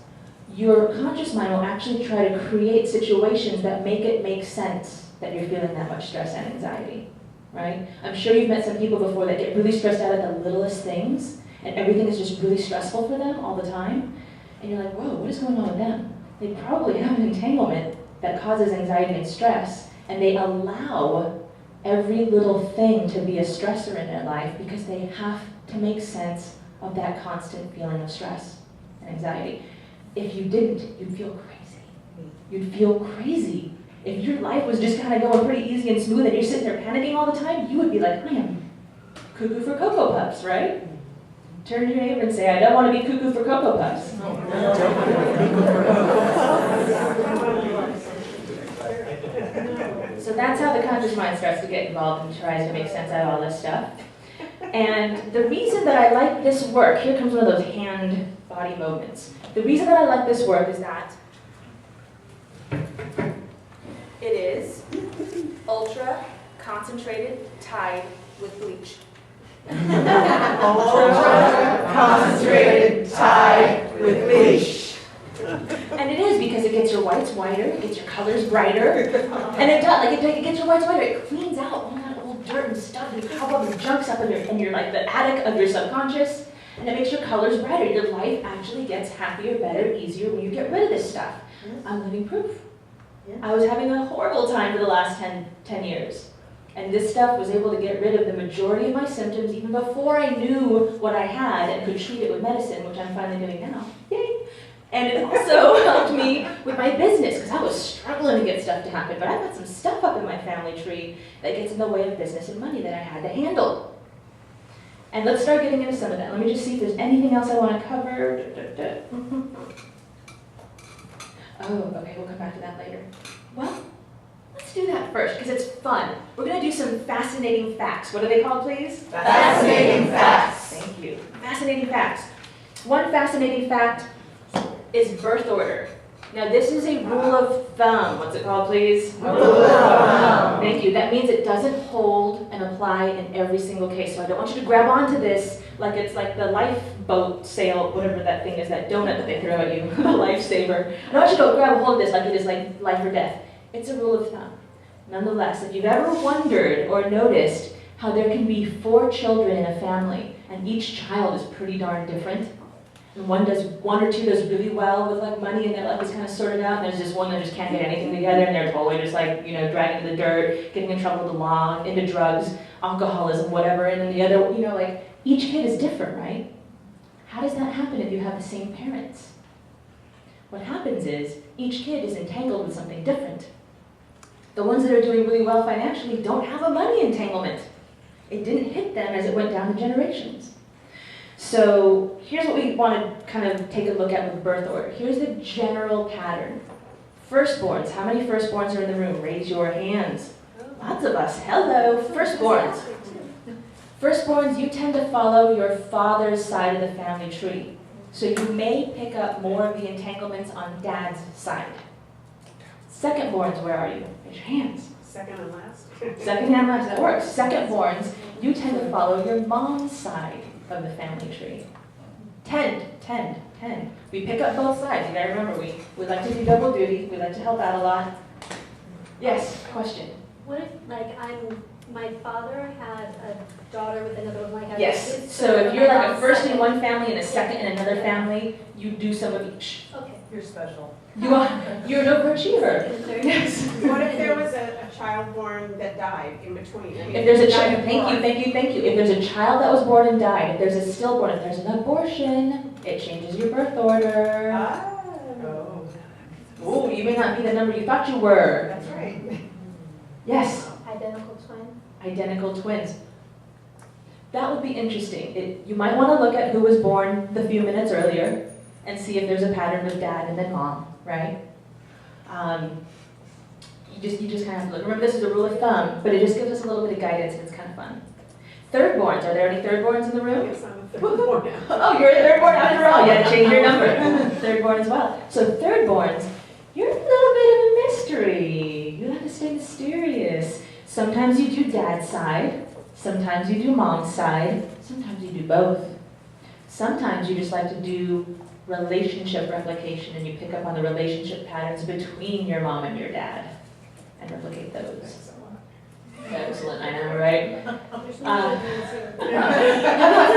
your conscious mind will actually try to create situations that make it make sense that you're feeling that much stress and anxiety, right? I'm sure you've met some people before that get really stressed out at the littlest things, and everything is just really stressful for them all the time. And you're like, whoa, what is going on with them? They probably have an entanglement that causes anxiety and stress, and they allow every little thing to be a stressor in their life because they have to make sense of that constant feeling of stress and anxiety. If you didn't, you'd feel crazy. You'd feel crazy. If your life was just kind of going pretty easy and smooth and you're sitting there panicking all the time, you would be like, I am cuckoo for Cocoa Puffs, right? Turn to your neighbor and say, I don't want to be cuckoo for Cocoa Puffs. So that's how the conscious mind starts to get involved and tries to make sense out of all this stuff. And the reason that I like this work, here comes one of those hand-body movements. The reason that I like this work is that it is ultra concentrated Tide with bleach. Ultra concentrated Tide with bleach. And it is because it gets your whites whiter, it gets your colors brighter, and it does, it gets your whites whiter, it cleans out all that old dirt and stuff and cobweb and junks up in your like the attic of your subconscious, and it makes your colors brighter. Your life actually gets happier, better, easier when you get rid of this stuff. I'm living proof. I was having a horrible time for the last 10 years. And this stuff was able to get rid of the majority of my symptoms even before I knew what I had and could treat it with medicine, which I'm finally doing now. Yay! And it also helped me with my business, because I was struggling to get stuff to happen. But I've got some stuff up in my family tree that gets in the way of business and money that I had to handle. And let's start getting into some of that. Let me just see if there's anything else I want to cover. Oh, okay, we'll come back to that later. Well, let's do that first, because it's fun. We're going to do some fascinating facts. What are they called, please? Fascinating facts. Thank you. Fascinating facts. One fascinating fact is birth order. Now, this is a rule of thumb. What's it called, please? Rule of thumb. Thank you. That means it doesn't hold and apply in every single case. So I don't want you to grab onto this like it's like the lifeboat sail, whatever that thing is, that donut that they throw at you, the lifesaver. I don't want you to grab a hold of this like it is like life or death. It's a rule of thumb. Nonetheless, if you've ever wondered or noticed how there can be 4 children in a family, and each child is pretty darn different, and one or two does really well with like money and their life is kind of sorted out, and there's just one that just can't get anything together, and they're totally just like, dragged into the dirt, getting in trouble with the law, into drugs, alcoholism, whatever, and then the other, like each kid is different, right? How does that happen if you have the same parents? What happens is each kid is entangled with something different. The ones that are doing really well financially don't have a money entanglement. It didn't hit them as it went down the generations. So here's what we want to kind of take a look at with birth order. Here's the general pattern. Firstborns. How many firstborns are in the room? Raise your hands. Lots of us. Hello. Firstborns. Firstborns, you tend to follow your father's side of the family tree. So you may pick up more of the entanglements on dad's side. Secondborns, where are you? Raise your hands. Second and last. Second and last, that works. Secondborns, you tend to follow your mom's side of the family tree. 10. We pick up both sides. You gotta remember, we like to do double duty. We like to help out a lot. Yes, question. What if, my father had a daughter with another one, Yes, so if you're like a first in one family and a second in another family, you do some of each. Okay. You're special. You're an overachiever. Yes. What if there was a child born that died in between? I mean, If there's a died child, before. thank you. If there's a child that was born and died, if there's a stillborn, if there's an abortion, it changes your birth order. Oh, Oh, you may not be the number you thought you were. that's right. Yes, Identical twin? identical twins. That would be interesting. You might want to look at who was born the few minutes earlier and see if there's a pattern with dad and then mom, right? You just kind of have to look. Remember, this is a rule of thumb, but it just gives us a little bit of guidance and it's kind of fun. Thirdborns, are there any thirdborns in the room? Yes, I'm a third born now. Oh, you're a thirdborn after all. You had to change your number. Thirdborn as well. So thirdborns, you're a little bit of a mystery. You have to stay mysterious. Sometimes you do dad's side. Sometimes you do mom's side. Sometimes you do both. Sometimes you just like to do relationship replication and you pick up on the relationship patterns between your mom and your dad and replicate those. Excellent, I know, right? There's no How evidence here. about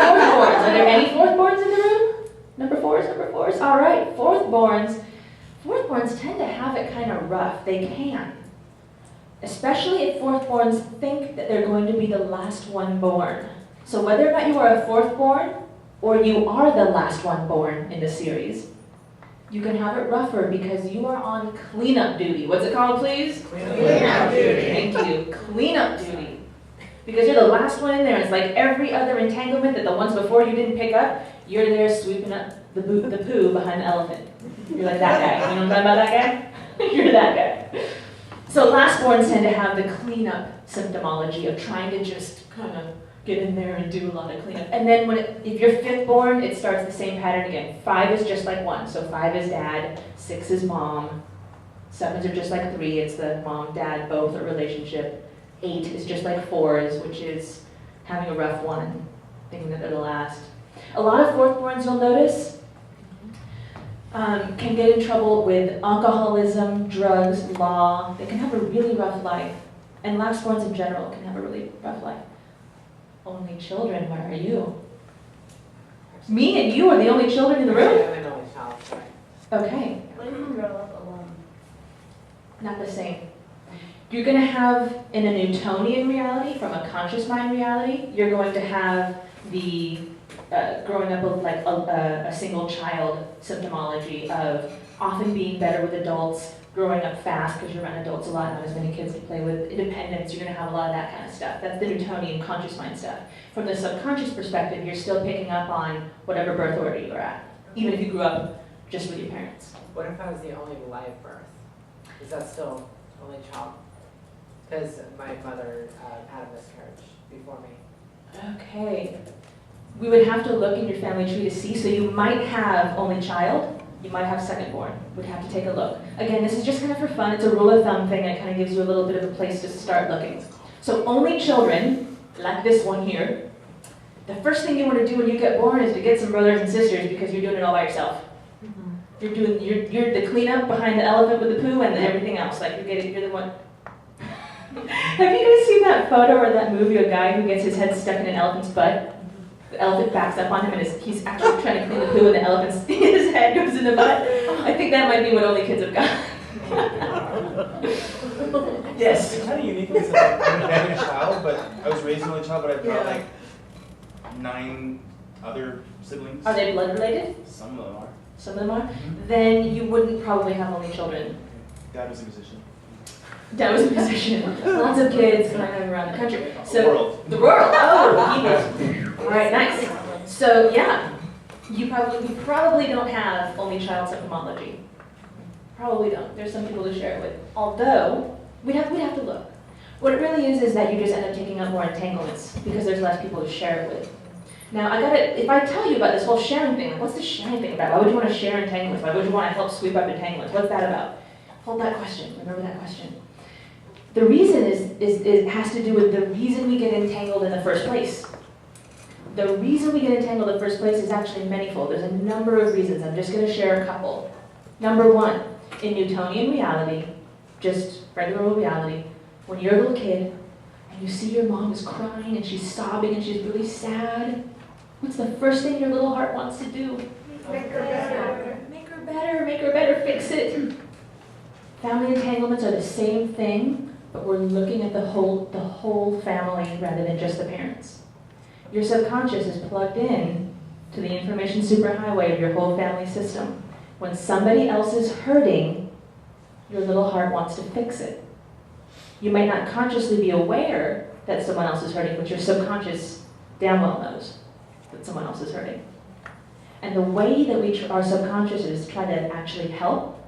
fourthborns? Are there any fourthborns in the room? Number fours? All right, fourthborns. Fourthborns tend to have it kind of rough. They can. especially if fourthborns think that they're going to be the last one born. So whether or not you are a fourthborn, or you are the last one born in the series, you can have it rougher because you are on cleanup duty. What's it called, please? Cleanup duty. Thank you. Cleanup duty. Because you're the last one in there. It's like every other entanglement that the ones before you didn't pick up, you're there sweeping up the poo behind the elephant. You're like that guy. You know what I'm talking about, that guy? You're that guy. So lastborns tend to have the cleanup symptomology of trying to just kind of get in there and do a lot of cleanup. And then if you're fifthborn, it starts the same pattern again. 5 is just like 1, so 5 is dad, 6 is mom, 7s are just like 3, it's the mom, dad, both a relationship. 8 is just like 4s, which is having a rough one, thinking that it'll last. A lot of fourthborns, you'll notice, can get in trouble with alcoholism, drugs, law. They can have a really rough life. And lastborns in general can have a really rough life. Only children, where are you? Me and you are the only children in the room? I'm an only child, sorry. Okay, What if you grow up alone? not the same. You're going to have, in a Newtonian reality, from a conscious mind reality, you're going to have the growing up with like a single child symptomology of often being better with adults, growing up fast because you're around adults a lot, not as many kids to play with, independence, you're going to have a lot of that kind of stuff. That's the Newtonian conscious mind stuff. From the subconscious perspective, you're still picking up on whatever birth order you're at, even if you grew up just with your parents. What if I was the only live birth? Is that still only child? Because my mother had a miscarriage before me. Okay. We would have to look in your family tree to see, so you might have only child, you might have secondborn. We'd have to take a look. Again, this is just kind of for fun. It's a rule of thumb thing. It kind of gives you a little bit of a place to start looking. So only children, like this one here, the first thing you want to do when you get born is to get some brothers and sisters because you're doing it all by yourself. You're the cleanup behind the elephant with the poo and everything else. Like you're the one. Have you guys seen that photo or that movie of a guy who gets his head stuck in an elephant's butt? The elephant backs up on him and he's actually trying to clean the poo and the elephant's his head goes in the butt. I think that might be what only kids have got. Yes. It's kind of unique because like, I'm an only child, but I was raised an only child, but I've got like 9 other siblings. Are they blood related? Some of them are. Some of them are? Then you wouldn't probably have only children. Dad was a musician. Dad was a musician. Lots of kids going around the country. So, The world. The world. Oh, he did. All right, nice. So yeah, you probably don't have only child symptomology. Probably don't. There's some people to share it with. Although we'd have to look. What it really is that you just end up taking up more entanglements because there's less people to share it with. Now if I tell you about this whole sharing thing, like what's the sharing thing about? Why would you want to share entanglements? Why would you want to help sweep up entanglements? What's that about? Hold that question. Remember that question. The reason it has to do with the reason we get entangled in the first place. The reason we get entangled in the first place is actually manifold. There's a number of reasons. I'm just going to share a couple. Number 1, in Newtonian reality, just regular old reality, when you're a little kid and you see your mom is crying and she's sobbing and she's really sad, what's the first thing your little heart wants to do? Make her better. Make her better, make her better, fix it. Family entanglements are the same thing, but we're looking at the whole family rather than just the parents. Your subconscious is plugged in to the information superhighway of your whole family system. When somebody else is hurting, your little heart wants to fix it. You might not consciously be aware that someone else is hurting, but your subconscious damn well knows that someone else is hurting. And the way that our subconscious try to actually help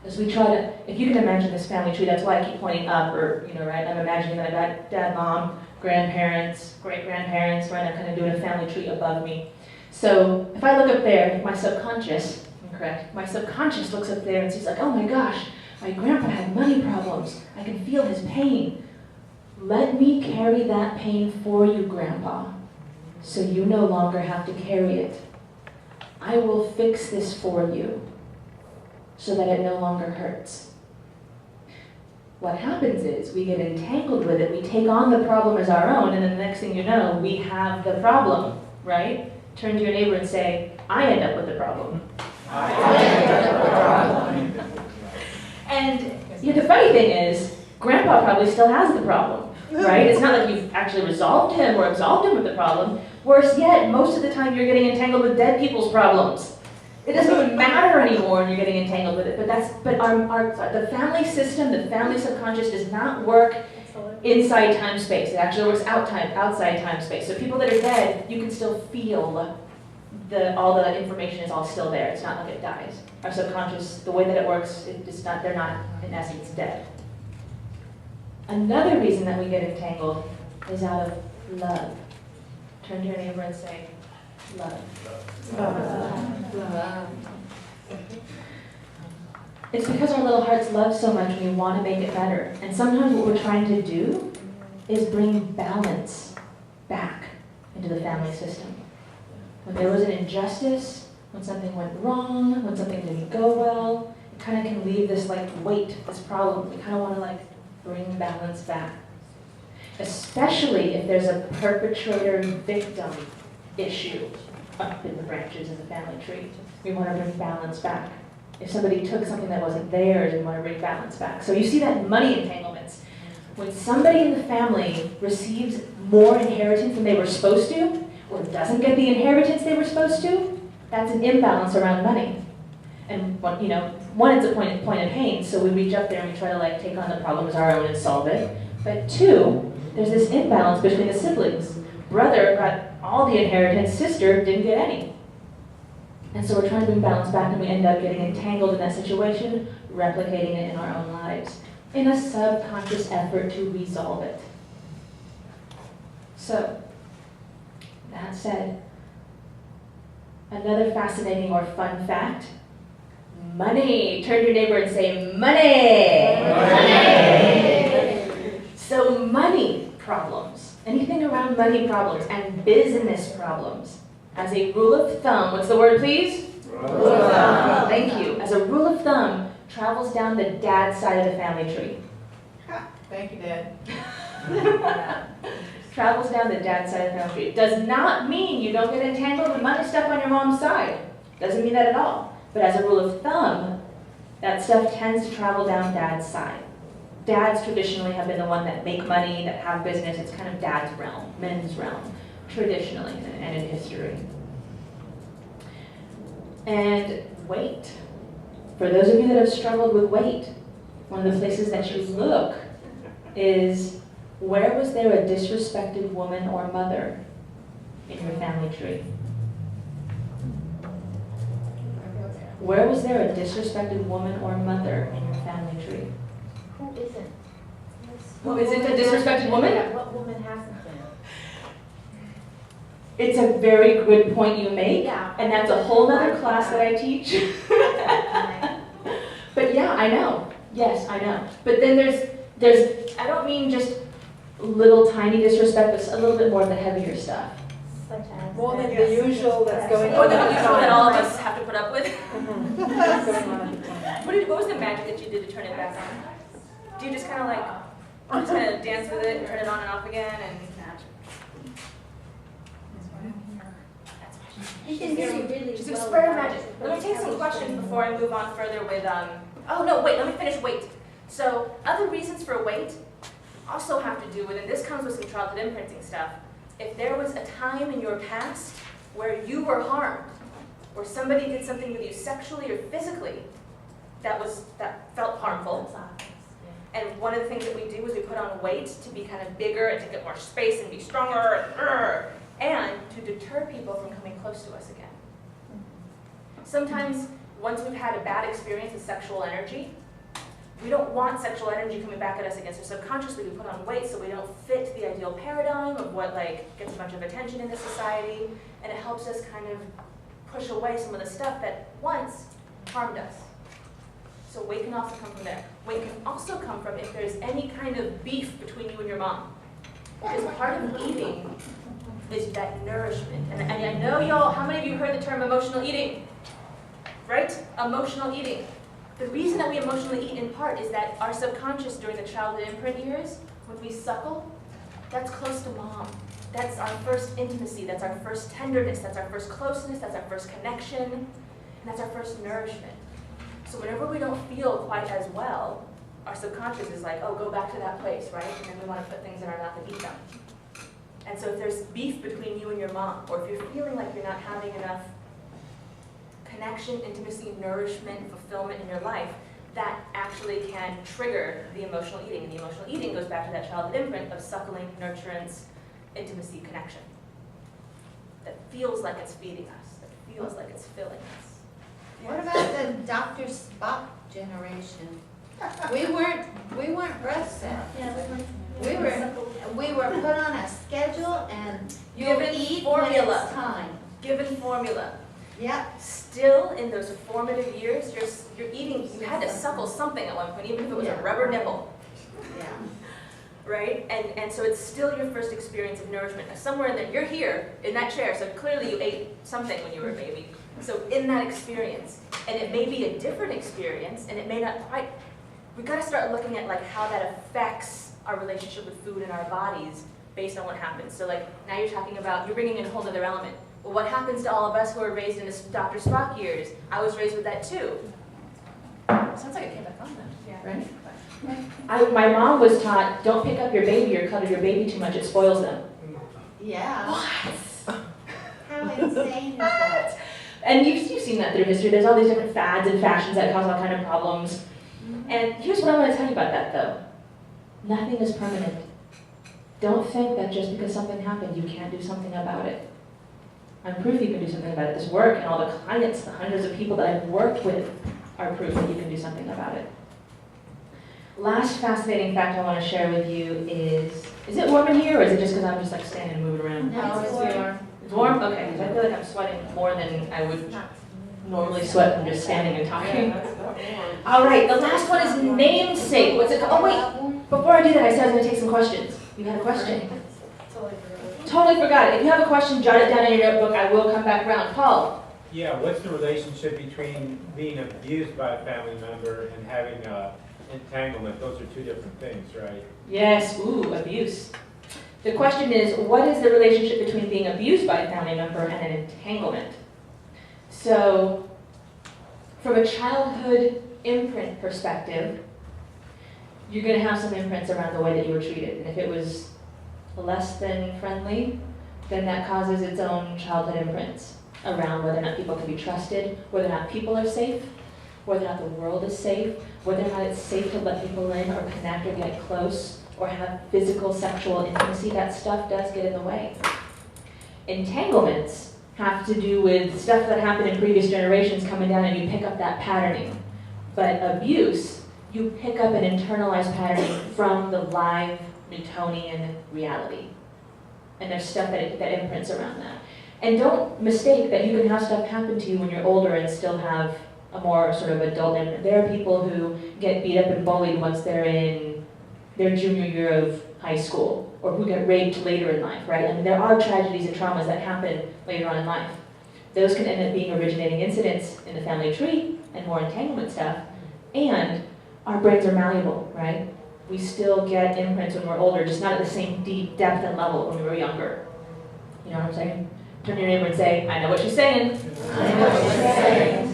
is we try to, if you can imagine this family tree, that's why I keep pointing up, or, right, I'm imagining that I've got dad, mom, grandparents, great-grandparents, right, I'm kind of doing a family tree above me. So if I look up there, my subconscious, correct, my subconscious looks up there and sees like, oh my gosh, my grandpa had money problems. I can feel his pain. Let me carry that pain for you, grandpa, so you no longer have to carry it. I will fix this for you so that it no longer hurts. What happens is we get entangled with it, we take on the problem as our own, and then the next thing you know, we have the problem, right? Turn to your neighbor and say, I end up with the problem. I end up with the problem. And the funny thing is, Grandpa probably still has the problem, right? It's not like you've actually resolved him or absolved him of the problem. Worse yet, most of the time you're getting entangled with dead people's problems. It doesn't even matter anymore when you're getting entangled with it. But the family system, the family subconscious does not work inside time space. It actually works outside time space. So people that are dead, you can still feel all the information is all still there. It's not like it dies. Our subconscious, the way that it works, they're not in essence dead. Another reason that we get entangled is out of love. Turn to your neighbor and say, love. Love. It's because our little hearts love so much and we want to make it better. And sometimes what we're trying to do is bring balance back into the family system. When there was an injustice, when something went wrong, when something didn't go well, it kind of can leave this weight, this problem. We kind of want to bring balance back. Especially if there's a perpetrator-victim issue up in the branches of the family tree. We want to bring balance back. If somebody took something that wasn't theirs, we want to bring balance back. So you see that in money entanglements. When somebody in the family receives more inheritance than they were supposed to, or doesn't get the inheritance they were supposed to, that's an imbalance around money. And one, it's a point of pain, so we reach up there and we try to take on the problem as our own and solve it. But two, there's this imbalance between the siblings. Brother got all the inheritance, sister didn't get any. And so we're trying to bring balance back and we end up getting entangled in that situation, replicating it in our own lives, in a subconscious effort to resolve it. So, that said, another fascinating or fun fact, money. Turn to your neighbor and say, money! Money! So money problems, anything around money problems and business problems, as a rule of thumb, what's the word please? Rule of thumb. Thank you. As a rule of thumb, travels down the dad's side of the family tree. Thank you, Dad. Travels down the dad's side of the family tree. It does not mean you don't get entangled with money stuff on your mom's side. Doesn't mean that at all. But as a rule of thumb, that stuff tends to travel down dad's side. Dads traditionally have been the one that make money, that have business. It's kind of dad's realm, men's realm, traditionally and in history. And weight. For those of you that have struggled with weight, one of the places that you look is, where was there a disrespected woman or mother in your family tree? Where was there a disrespected woman or mother in your family tree? Who isn't? Who isn't a disrespected woman? Yeah, what woman hasn't been? It's a very good point you make, Yeah. and that's a whole other class that I teach. But yeah, I know. Yes, I know. But then there's I don't mean just little tiny disrespect, but a little bit more of the heavier stuff. Such as More than the usual that's going More on. than at the the usual that time. all of us have to put up with. That's going on at the time. What was the magic that you did to turn it back on? Do you just kind of dance with it and turn it on and off again and? You can really, really Just well experiment. with Let me take some questions before I move on further with, oh no, wait, let me finish weight. So other reasons for weight also have to do with, and this comes with some childhood imprinting stuff, if there was a time in your past where you were harmed, or somebody did something with you sexually or physically that felt harmful, and one of the things that we do is we put on weight to be kind of bigger and take up more space and be stronger, and to deter people from coming close to us again. Sometimes, once we've had a bad experience with sexual energy, we don't want sexual energy coming back at us again, so subconsciously we put on weight so we don't fit the ideal paradigm of what gets a bunch of attention in this society, and it helps us kind of push away some of the stuff that once harmed us. So weight can also come from there. Weight can also come from if there's any kind of beef between you and your mom. Because part of eating is that nourishment. And I know y'all, how many of you heard the term emotional eating? Right? Emotional eating. The reason that we emotionally eat in part is that our subconscious during the childhood imprint years, when we suckle, that's close to mom. That's our first intimacy, that's our first tenderness, that's our first closeness, that's our first connection, and that's our first nourishment. So whenever we don't feel quite as well, our subconscious is like, oh, go back to that place, right? And then we want to put things in our mouth and eat them. And so if there's beef between you and your mom, or if you're feeling like you're not having enough connection, intimacy, nourishment, fulfillment in your life, that actually can trigger the emotional eating. And the emotional eating goes back to that childhood imprint of suckling, nurturance, intimacy, connection. That feels like it's feeding us, that feels like it's filling us. What about the Dr. Spock generation? We weren't breastfed. We were put on a schedule and you'll Given eat formula. when it's time. Given formula. Yep. Still, in those formative years, you're eating, you had to suckle something at one point, even if it was a rubber nipple, Yeah. right? And so it's still your first experience of nourishment. Now, somewhere in there, you're here, in that chair, so clearly you ate something when you were a baby. So in that experience, and it may be a different experience, and it may not quite, we've got to start looking at like how that affects our relationship with food in our bodies based on what happens. So like, now you're talking about, you're bringing in a whole other element. Well, what happens to all of us who are raised in the Dr. Spock years? I was raised with that too. Sounds like it came back on then, right? My mom was taught, don't pick up your baby or cuddle your baby too much, it spoils them. Yeah. What? How insane is that? And you've seen that through history. There's all these different fads and fashions that cause all kind of problems. And here's what I want to tell you about that though. Nothing is permanent. Don't think that just because something happened, you can't do something about it. I'm proof you can do something about it. This work and all the clients, the hundreds of people that I've worked with are proof that you can do something about it. Last fascinating fact I want to share with you is it warm in here or is it just because I'm just like standing and moving around? No, it's warm. It's warm? Okay, because I feel like I'm sweating more than I would normally sweat from just standing and talking. All right, the last one is namesake. What's it called? Oh wait, before I do that, I said I was going to take some questions. You had a question? Totally forgot it. If you have a question, jot it down in your notebook. I will come back around. Paul? Yeah, what's the relationship between being abused by a family member and having entanglement? Those are two different things, right? Yes, ooh, abuse. The question is, what is the relationship between being abused by a family member and an entanglement? So, from a childhood imprint perspective, you're going to have some imprints around the way that you were treated. And if it was less than friendly, then that causes its own childhood imprints around whether or not people can be trusted, whether or not people are safe, whether or not the world is safe, whether or not it's safe to let people in or connect or get close or have physical sexual intimacy. That stuff does get in the way. Entanglements have to do with stuff that happened in previous generations coming down and you pick up that patterning. But abuse, you pick up an internalized patterning from the live Newtonian reality. And there's stuff that imprints around that. And don't mistake that you can have stuff happen to you when you're older and still have a more sort of adult imprint. There are people who get beat up and bullied once they're in their junior year of high school, or who get raped later in life, right? I mean, there are tragedies and traumas that happen later on in life. Those can end up being originating incidents in the family tree and more entanglement stuff. And our brains are malleable, right? We still get imprints when we're older, just not at the same deep depth and level when we were younger. You know what I'm saying? Turn to your neighbor and say, I know what you're saying. I know what you're saying.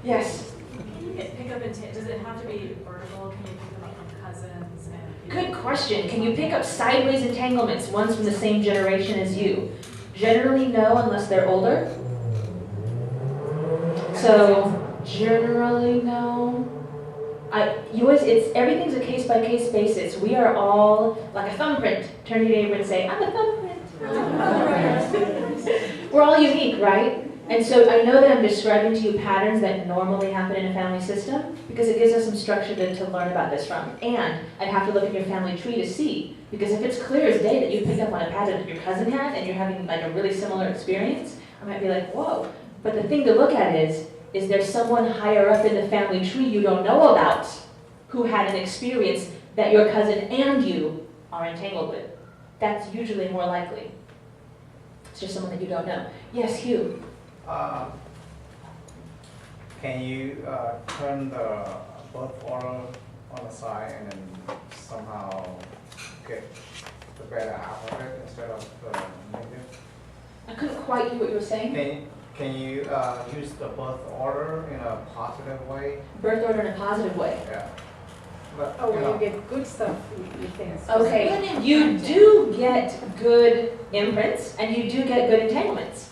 Yes? Pick up does it have to be vertical? Can you pick them up from cousins? And Good question. Can you pick up sideways entanglements, ones from the same generation as you? Generally no, unless they're older. So, generally no. Everything's a case-by-case basis. We are all like a thumbprint. Turn to your neighbor and say, I'm a thumbprint. We're all unique, right? And so I know that I'm describing to you patterns that normally happen in a family system because it gives us some structure to learn about this from. And I'd have to look at your family tree to see, because if it's clear as day that you picked up on a pattern that your cousin had and you're having like a really similar experience, I might be like, whoa. But the thing to look at is there someone higher up in the family tree you don't know about who had an experience that your cousin and you are entangled with? That's usually more likely. It's just someone that you don't know. Yes, Hugh? Can you turn the birth order on the side and then somehow get the better out of it instead of the negative? I couldn't quite hear what you were saying. Can you use the birth order in a positive way? Birth order in a positive way. Yeah. But, Oh, you well, know, you get good stuff, you think. Okay, you do get good imprints and you do get good entanglements.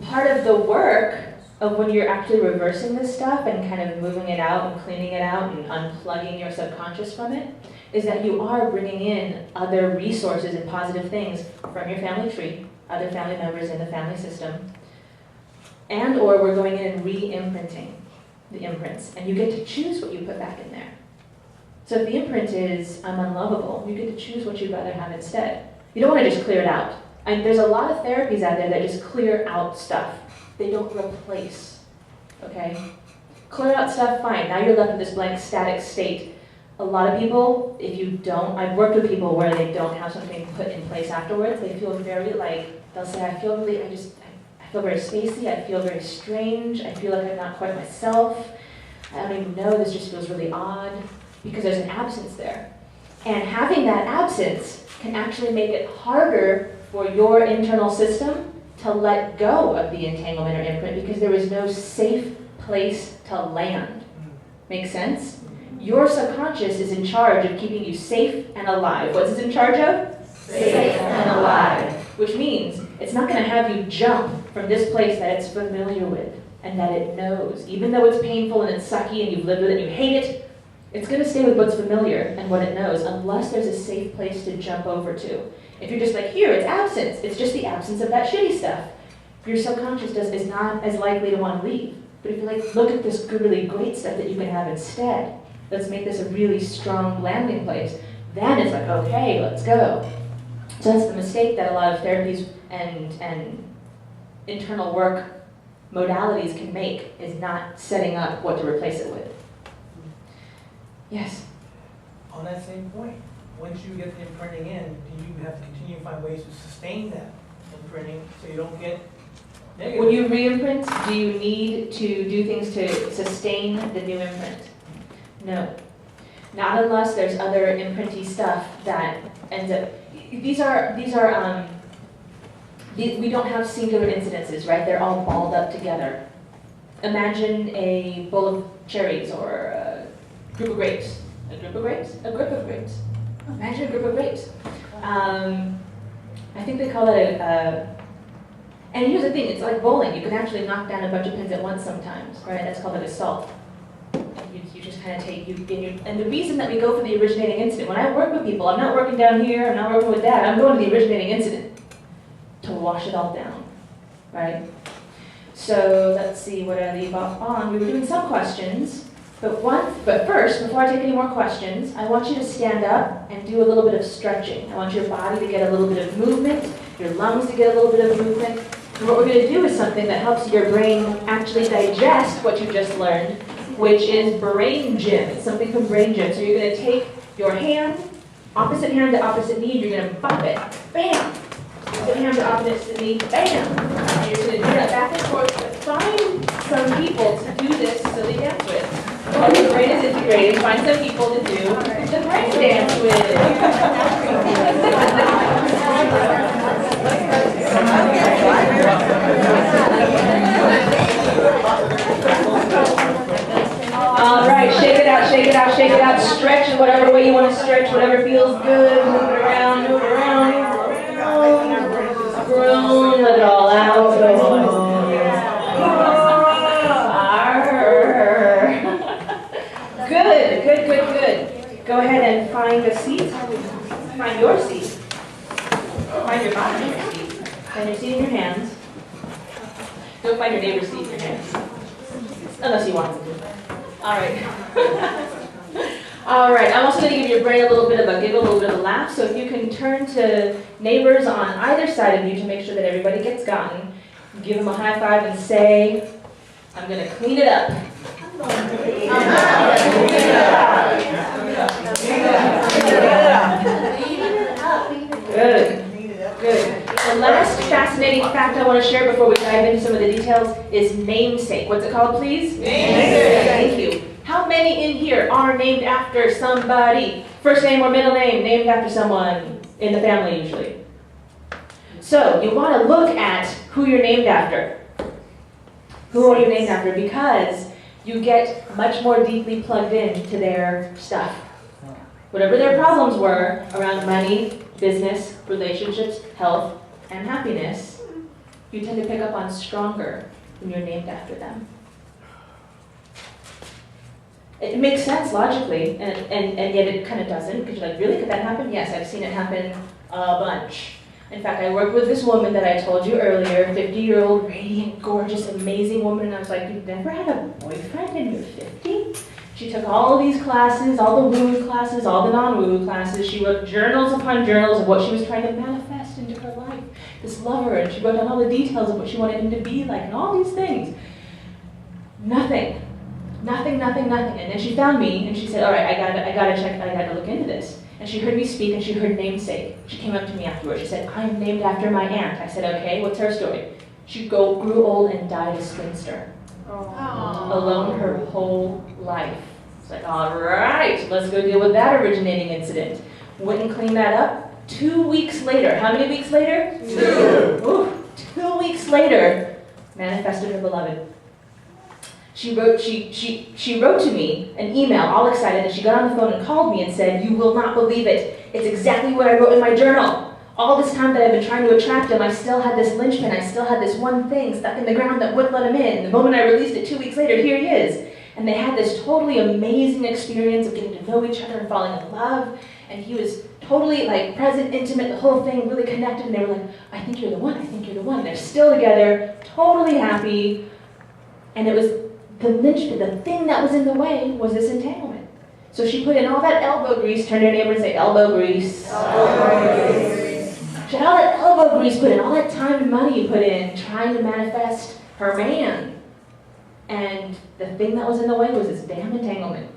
Part of the work of when you're actually reversing this stuff and kind of moving it out and cleaning it out and unplugging your subconscious from it is that you are bringing in other resources and positive things from your family tree, other family members in the family system, and or we're going in and re-imprinting the imprints, and you get to choose what you put back in there. So if the imprint is, I'm unlovable, you get to choose what you'd rather have instead. You don't want to just clear it out. And there's a lot of therapies out there that just clear out stuff. They don't replace, okay? Clear out stuff, fine. Now you're left in this blank static state. A lot of people, if you don't, I've worked with people where they don't have something put in place afterwards. They feel very they'll say, I feel very spacey, I feel very strange, I feel like I'm not quite myself. I don't even know, this just feels really odd. Because there's an absence there. And having that absence can actually make it harder for your internal system to let go of the entanglement or imprint because there is no safe place to land. Make sense? Your subconscious is in charge of keeping you safe and alive. What's it in charge of? Safe and alive. Which means it's not going to have you jump from this place that it's familiar with and that it knows. Even though it's painful and it's sucky and you've lived with it and you hate it, it's going to stay with what's familiar and what it knows unless there's a safe place to jump over to. If you're just like, here, it's absence. It's just the absence of that shitty stuff. Your subconscious is not as likely to want to leave. But if you're like, look at this really great stuff that you can have instead. Let's make this a really strong landing place. Then it's like, okay, let's go. So that's the mistake that a lot of therapies and internal work modalities can make, is not setting up what to replace it with. Yes? On that same point, once you get the imprinting in, do you have to continue to find ways to sustain that imprinting so you don't get negative? When you re-imprint, do you need to do things to sustain the new imprint? No. Not unless there's other imprinty stuff that ends up, we don't have singular incidences, right? They're all balled up together. Imagine a bowl of cherries or a group of grapes. A group of grapes? A group of grapes. Imagine a group of grapes. I think they call it and here's the thing, it's like bowling. You can actually knock down a bunch of pins at once sometimes, right? That's called an assault. You just kind of take, and the reason that we go for the originating incident, when I work with people, I'm not working down here, I'm not working with that, I'm going to the originating incident to wash it all down, right? So let's see what I leave off on. We were doing some questions, but first, before I take any more questions, I want you to stand up and do a little bit of stretching. I want your body to get a little bit of movement, your lungs to get a little bit of movement. And what we're going to do is something that helps your brain actually digest what you just learned, which is brain gym. It's something from brain gym. So you're going to take your hand, opposite hand to opposite knee, you're going to bump it. Bam! Opposite hand to opposite knee, bam! And you're going to do that back and forth. But find some people to do this silly dance with. While the brain is integrating, find some people to do the brain dance with. All right, shake it out, shake it out, shake it out. Stretch in whatever way you want to stretch, whatever feels good. Move it around, move it around, move it around. Groan, let it all out. Good, good, good, good. Go ahead and find a seat. Find your seat. Find your bottom seat. Find your seat in your hands. Don't find your neighbor's seat in your hands. Unless you want to. All right. All right, I'm also going to give your brain a little bit of a giggle, a little bit of a laugh. So if you can turn to neighbors on either side of you to make sure that everybody gets gotten, give them a high five and say, I'm going to clean it up. Good. Good. The last fascinating fact I want to share before we dive into some of the details is namesake. What's it called, please? Namesake. Thank you. How many in here are named after somebody? First name or middle name, named after someone in the family usually. So you want to look at who you're named after. Who are you named after? Because you get much more deeply plugged in to their stuff. Whatever their problems were around money, business, relationships, health, and happiness, you tend to pick up on stronger when you're named after them. It makes sense logically, and yet it kind of doesn't, because you're like, really, could that happen? Yes, I've seen it happen a bunch. In fact, I worked with this woman that I told you earlier, 50-year-old, radiant, gorgeous, amazing woman, and I was like, you've never had a boyfriend and you're 50? She took all of these classes, all the woo-woo classes, all the non-woo-woo classes. She wrote journals upon journals of what she was trying to manifest into her life. This lover, and she wrote down all the details of what she wanted him to be like, and all these things. Nothing. Nothing, nothing, nothing. And then she found me, and she said, all right, I gotta look into this. And she heard me speak, and she heard namesake. She came up to me afterwards. She said, I am named after my aunt. I said, okay, what's her story? She grew old and died a spinster. Alone her whole life. It's like, all right, let's go deal with that originating incident. Went and cleaned that up. 2 weeks later, how many weeks later? 2. Ooh, 2 weeks later, manifested her beloved. She wrote to me an email, all excited, and she got on the phone and called me and said, you will not believe it. It's exactly what I wrote in my journal. All this time that I've been trying to attract him, I still had this linchpin, I still had this one thing stuck in the ground that wouldn't let him in. The moment I released it 2 weeks later, here he is. And they had this totally amazing experience of getting to know each other and falling in love. And he was totally like present, intimate, the whole thing, really connected. And they were like, I think you're the one, I think you're the one. And they're still together, totally happy. And it was the linchpin, the thing that was in the way was this entanglement. So she put in all that elbow grease, turn to your neighbor and say, elbow grease. Elbow grease. She had all that elbow grease put in, all that time and money you put in trying to manifest her man. And the thing that was in the way was this damn entanglement.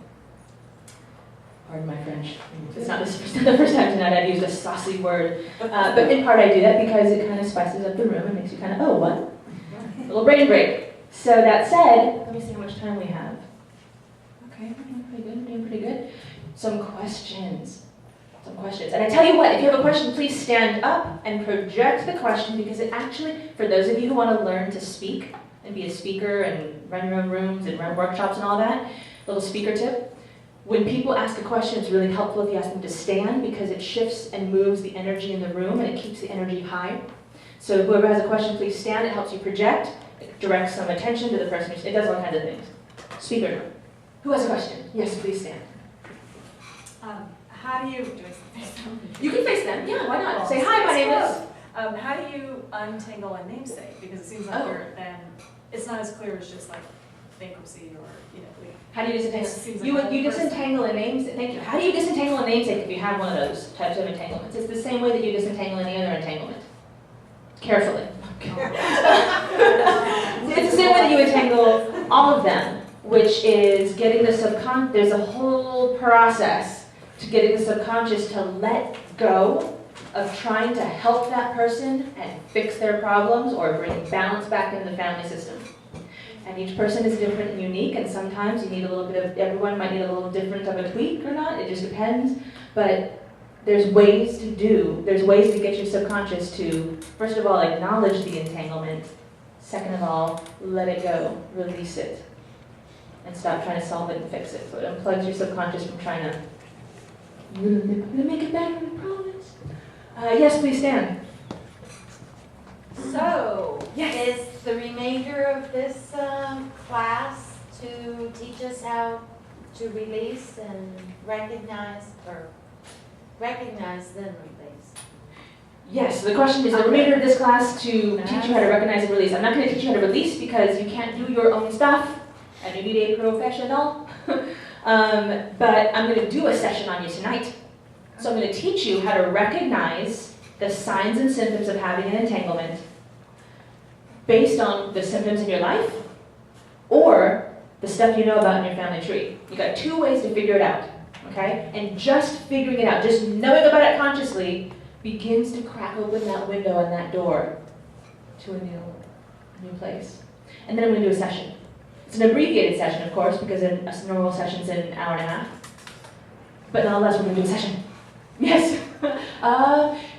Pardon my French. It's not the first time tonight I've used a saucy word. But in part I do that because it kind of spices up the room and makes you kind of, oh, what? A little brain break. So that said, let me see how much time we have. Okay, we're doing pretty good, we're doing pretty good. Some questions. And I tell you what, if you have a question, please stand up and project the question, because it actually, for those of you who want to learn to speak and be a speaker and run your own rooms and run workshops and all that, little speaker tip. When people ask a question, it's really helpful if you ask them to stand, because it shifts and moves the energy in the room and it keeps the energy high. So whoever has a question, please stand. It helps you project. It directs some attention to the person. It does all kinds of things. Speaker, who has a question? Yes, please stand. How do you face them? You can face them. Yeah, why not? Say, hi, my name is. How do you untangle a namesake? Because it seems like it's not as clear as just like bankruptcy or, How do you disentangle? You disentangle a namesake. Thank you. How do you disentangle a namesake if you have one of those types of entanglements? It's the same way that you disentangle any other entanglement. Carefully. It's the same way that you entangle all of them, which is getting the subconscious. There's a whole process to getting the subconscious to let go of trying to help that person and fix their problems or bring balance back in the family system. And each person is different and unique, and sometimes you need a little bit of, everyone might need a little different of a tweak or not, it just depends. But there's ways to get your subconscious to, first of all, acknowledge the entanglement. Second of all, let it go, release it, and stop trying to solve it and fix it. So it unplugs your subconscious from trying to, I'm gonna make it better, I promise. Yes, please stand. So, Yes. is the remainder of this class to teach us how to release and recognize then release? Yes, so the question is the remainder of this class to teach you how to recognize and release. I'm not going to teach you how to release because you can't do your own stuff and you need a professional. But I'm going to do a session on you tonight. So I'm going to teach you how to recognize the signs and symptoms of having an entanglement based on the symptoms in your life or the stuff you know about in your family tree. You got 2 ways to figure it out, okay? And just figuring it out, just knowing about it consciously begins to crack open that window and that door to a new place. And then I'm going to do a session. It's an abbreviated session, of course, because a normal session's in an hour and a half. But nonetheless, we're going to do a session. Yes.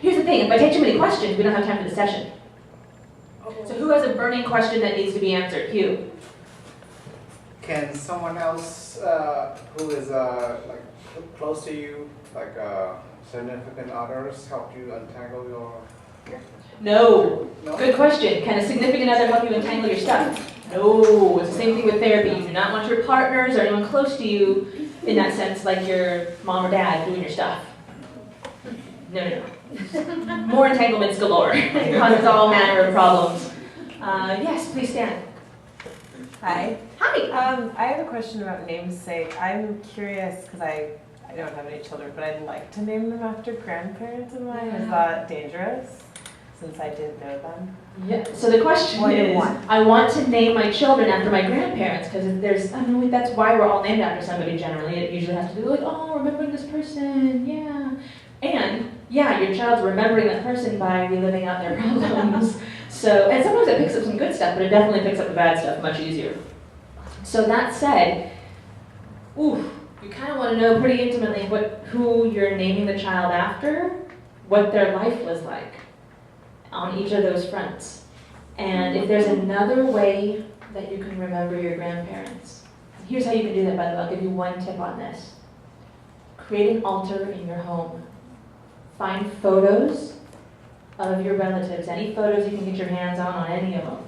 Here's the thing. If I take too many questions, we don't have time for the session. So who has a burning question that needs to be answered? Hugh. can someone else who is like close to you, like significant others, help you untangle your? No. No? Good question. Can a significant other help you untangle your stuff? No. It's the same thing with therapy. You do not want your partners or anyone close to you, in that sense, like your mom or dad doing your stuff. No. More entanglements galore. It causes all manner of problems. Yes, please stand. Hi. Hi. I have a question about namesake. I'm curious because I don't have any children, but I'd like to name them after grandparents of mine. Is that dangerous? Since I didn't know them. Yeah. So the question is, I want to name my children after my grandparents because there's, I mean, that's why we're all named after somebody generally. It usually has to do like, oh, remembering this person, yeah. And yeah, your child's remembering that person by reliving out their problems. So, and sometimes it picks up some good stuff, but it definitely picks up the bad stuff much easier. So that said, you kind of want to know pretty intimately who you're naming the child after, what their life was like on each of those fronts. And if there's another way that you can remember your grandparents, here's how you can do that, by the way. I'll give you one tip on this. Create an altar in your home. Find photos of your relatives, any photos you can get your hands on any of them.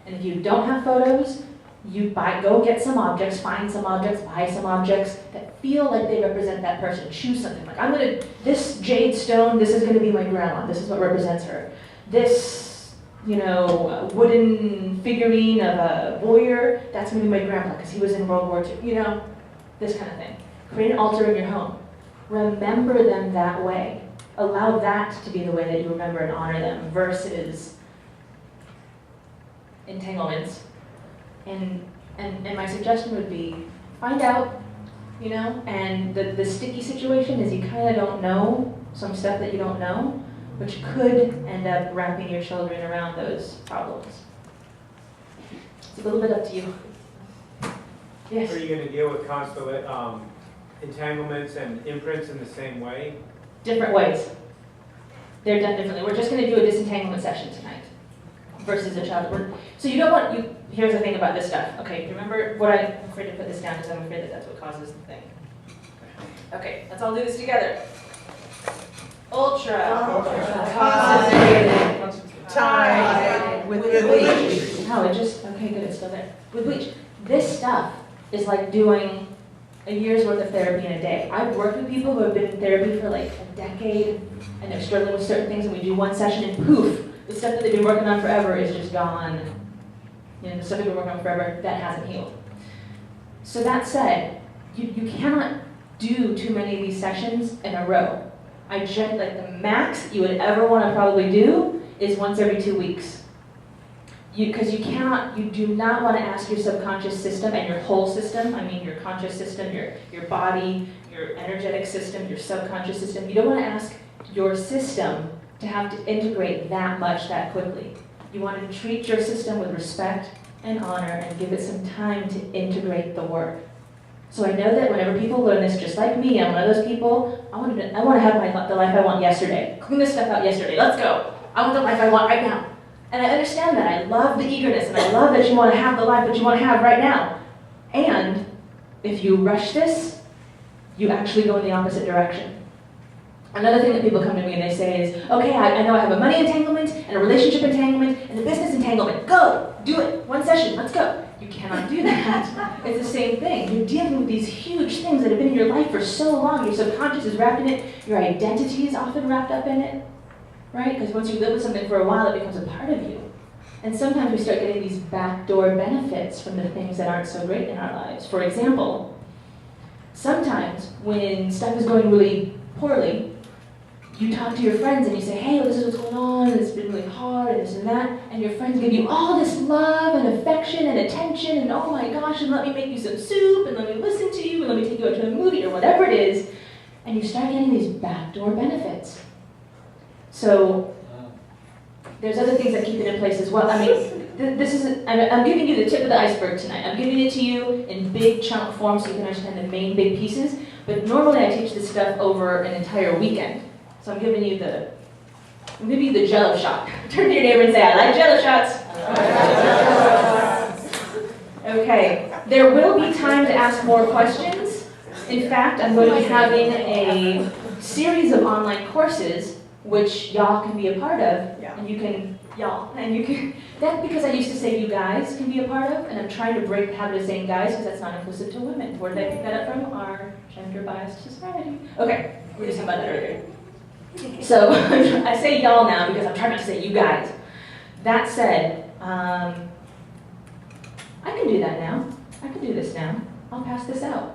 And if you don't have photos, you go get some objects, find some objects, buy some objects that feel like they represent that person. Choose something like, this jade stone, this is gonna be my grandma, this is what represents her. This, wooden figurine of a warrior, that's gonna be my grandpa because he was in World War II, this kind of thing. Create an altar in your home. Remember them that way. Allow that to be the way that you remember and honor them versus entanglements. And my suggestion would be, find out, and the sticky situation is you kind of don't know some stuff that you don't know, which could end up wrapping your children around those problems. It's a little bit up to you. Yes? Are you going to deal with entanglements and imprints in the same way? Different ways. They're done differently. We're just going to do a disentanglement session tonight versus a child. So you don't want, here's the thing about this stuff. Okay, remember what I'm afraid to put this down because I'm afraid that that's what causes the thing. Okay, let's all do this together. Ultra. Concentrated. Time. With bleach. Oh, okay, good, it's still there. With bleach. This stuff is like doing a year's worth of therapy in a day. I've worked with people who have been in therapy for like a decade and they're struggling with certain things and we do one session and poof, the stuff that they've been working on forever is just gone. The stuff they've been working on forever, that hasn't healed. So that said, you cannot do too many of these sessions in a row. Like the max you would ever want to probably do is once every 2 weeks. Because you do not want to ask your subconscious system and your whole system, I mean your conscious system, your body, your energetic system, your subconscious system, you don't want to ask your system to have to integrate that much that quickly. You want to treat your system with respect and honor and give it some time to integrate the work. So I know that whenever people learn this, just like me, I'm one of those people, I want to have the life I want yesterday. Clean this stuff out yesterday, let's go. I want the life I want right now. And I understand that. I love the eagerness, and I love that you want to have the life that you want to have right now. And if you rush this, you actually go in the opposite direction. Another thing that people come to me and they say is, okay, I know I have a money entanglement, and a relationship entanglement, and a business entanglement. Go! Do it! One session, let's go. You cannot do that. It's the same thing. You're dealing with these huge things that have been in your life for so long. Your subconscious is wrapped in it. Your identity is often wrapped up in it. Right? Because once you live with something for a while, it becomes a part of you. And sometimes we start getting these backdoor benefits from the things that aren't so great in our lives. For example, sometimes when stuff is going really poorly, you talk to your friends and you say, hey, this is what's going on, and it's been really hard, and this and that, and your friends give you all this love and affection and attention, and oh my gosh, and let me make you some soup, and let me listen to you, and let me take you out to a movie, or whatever it is, and you start getting these backdoor benefits. So there's other things that keep it in place as well. I mean, I'm giving you the tip of the iceberg tonight. I'm giving it to you in big chunk form so you can understand the main big pieces, but normally I teach this stuff over an entire weekend. So I'm giving you the Jello shot. Turn to your neighbor and say, I like Jello shots. Okay, There will be time to ask more questions. In fact, I'm going to be having a series of online courses which y'all can be a part of, and you can, that's because I used to say you guys can be a part of, and I'm trying to break the habit of saying guys because that's not inclusive to women. Where did I pick that up from? Our gender-biased society. Okay, we were just talking about that earlier. So I say y'all now because I'm trying not to say you guys. That said, I can do that now. I can do this now. I'll pass this out.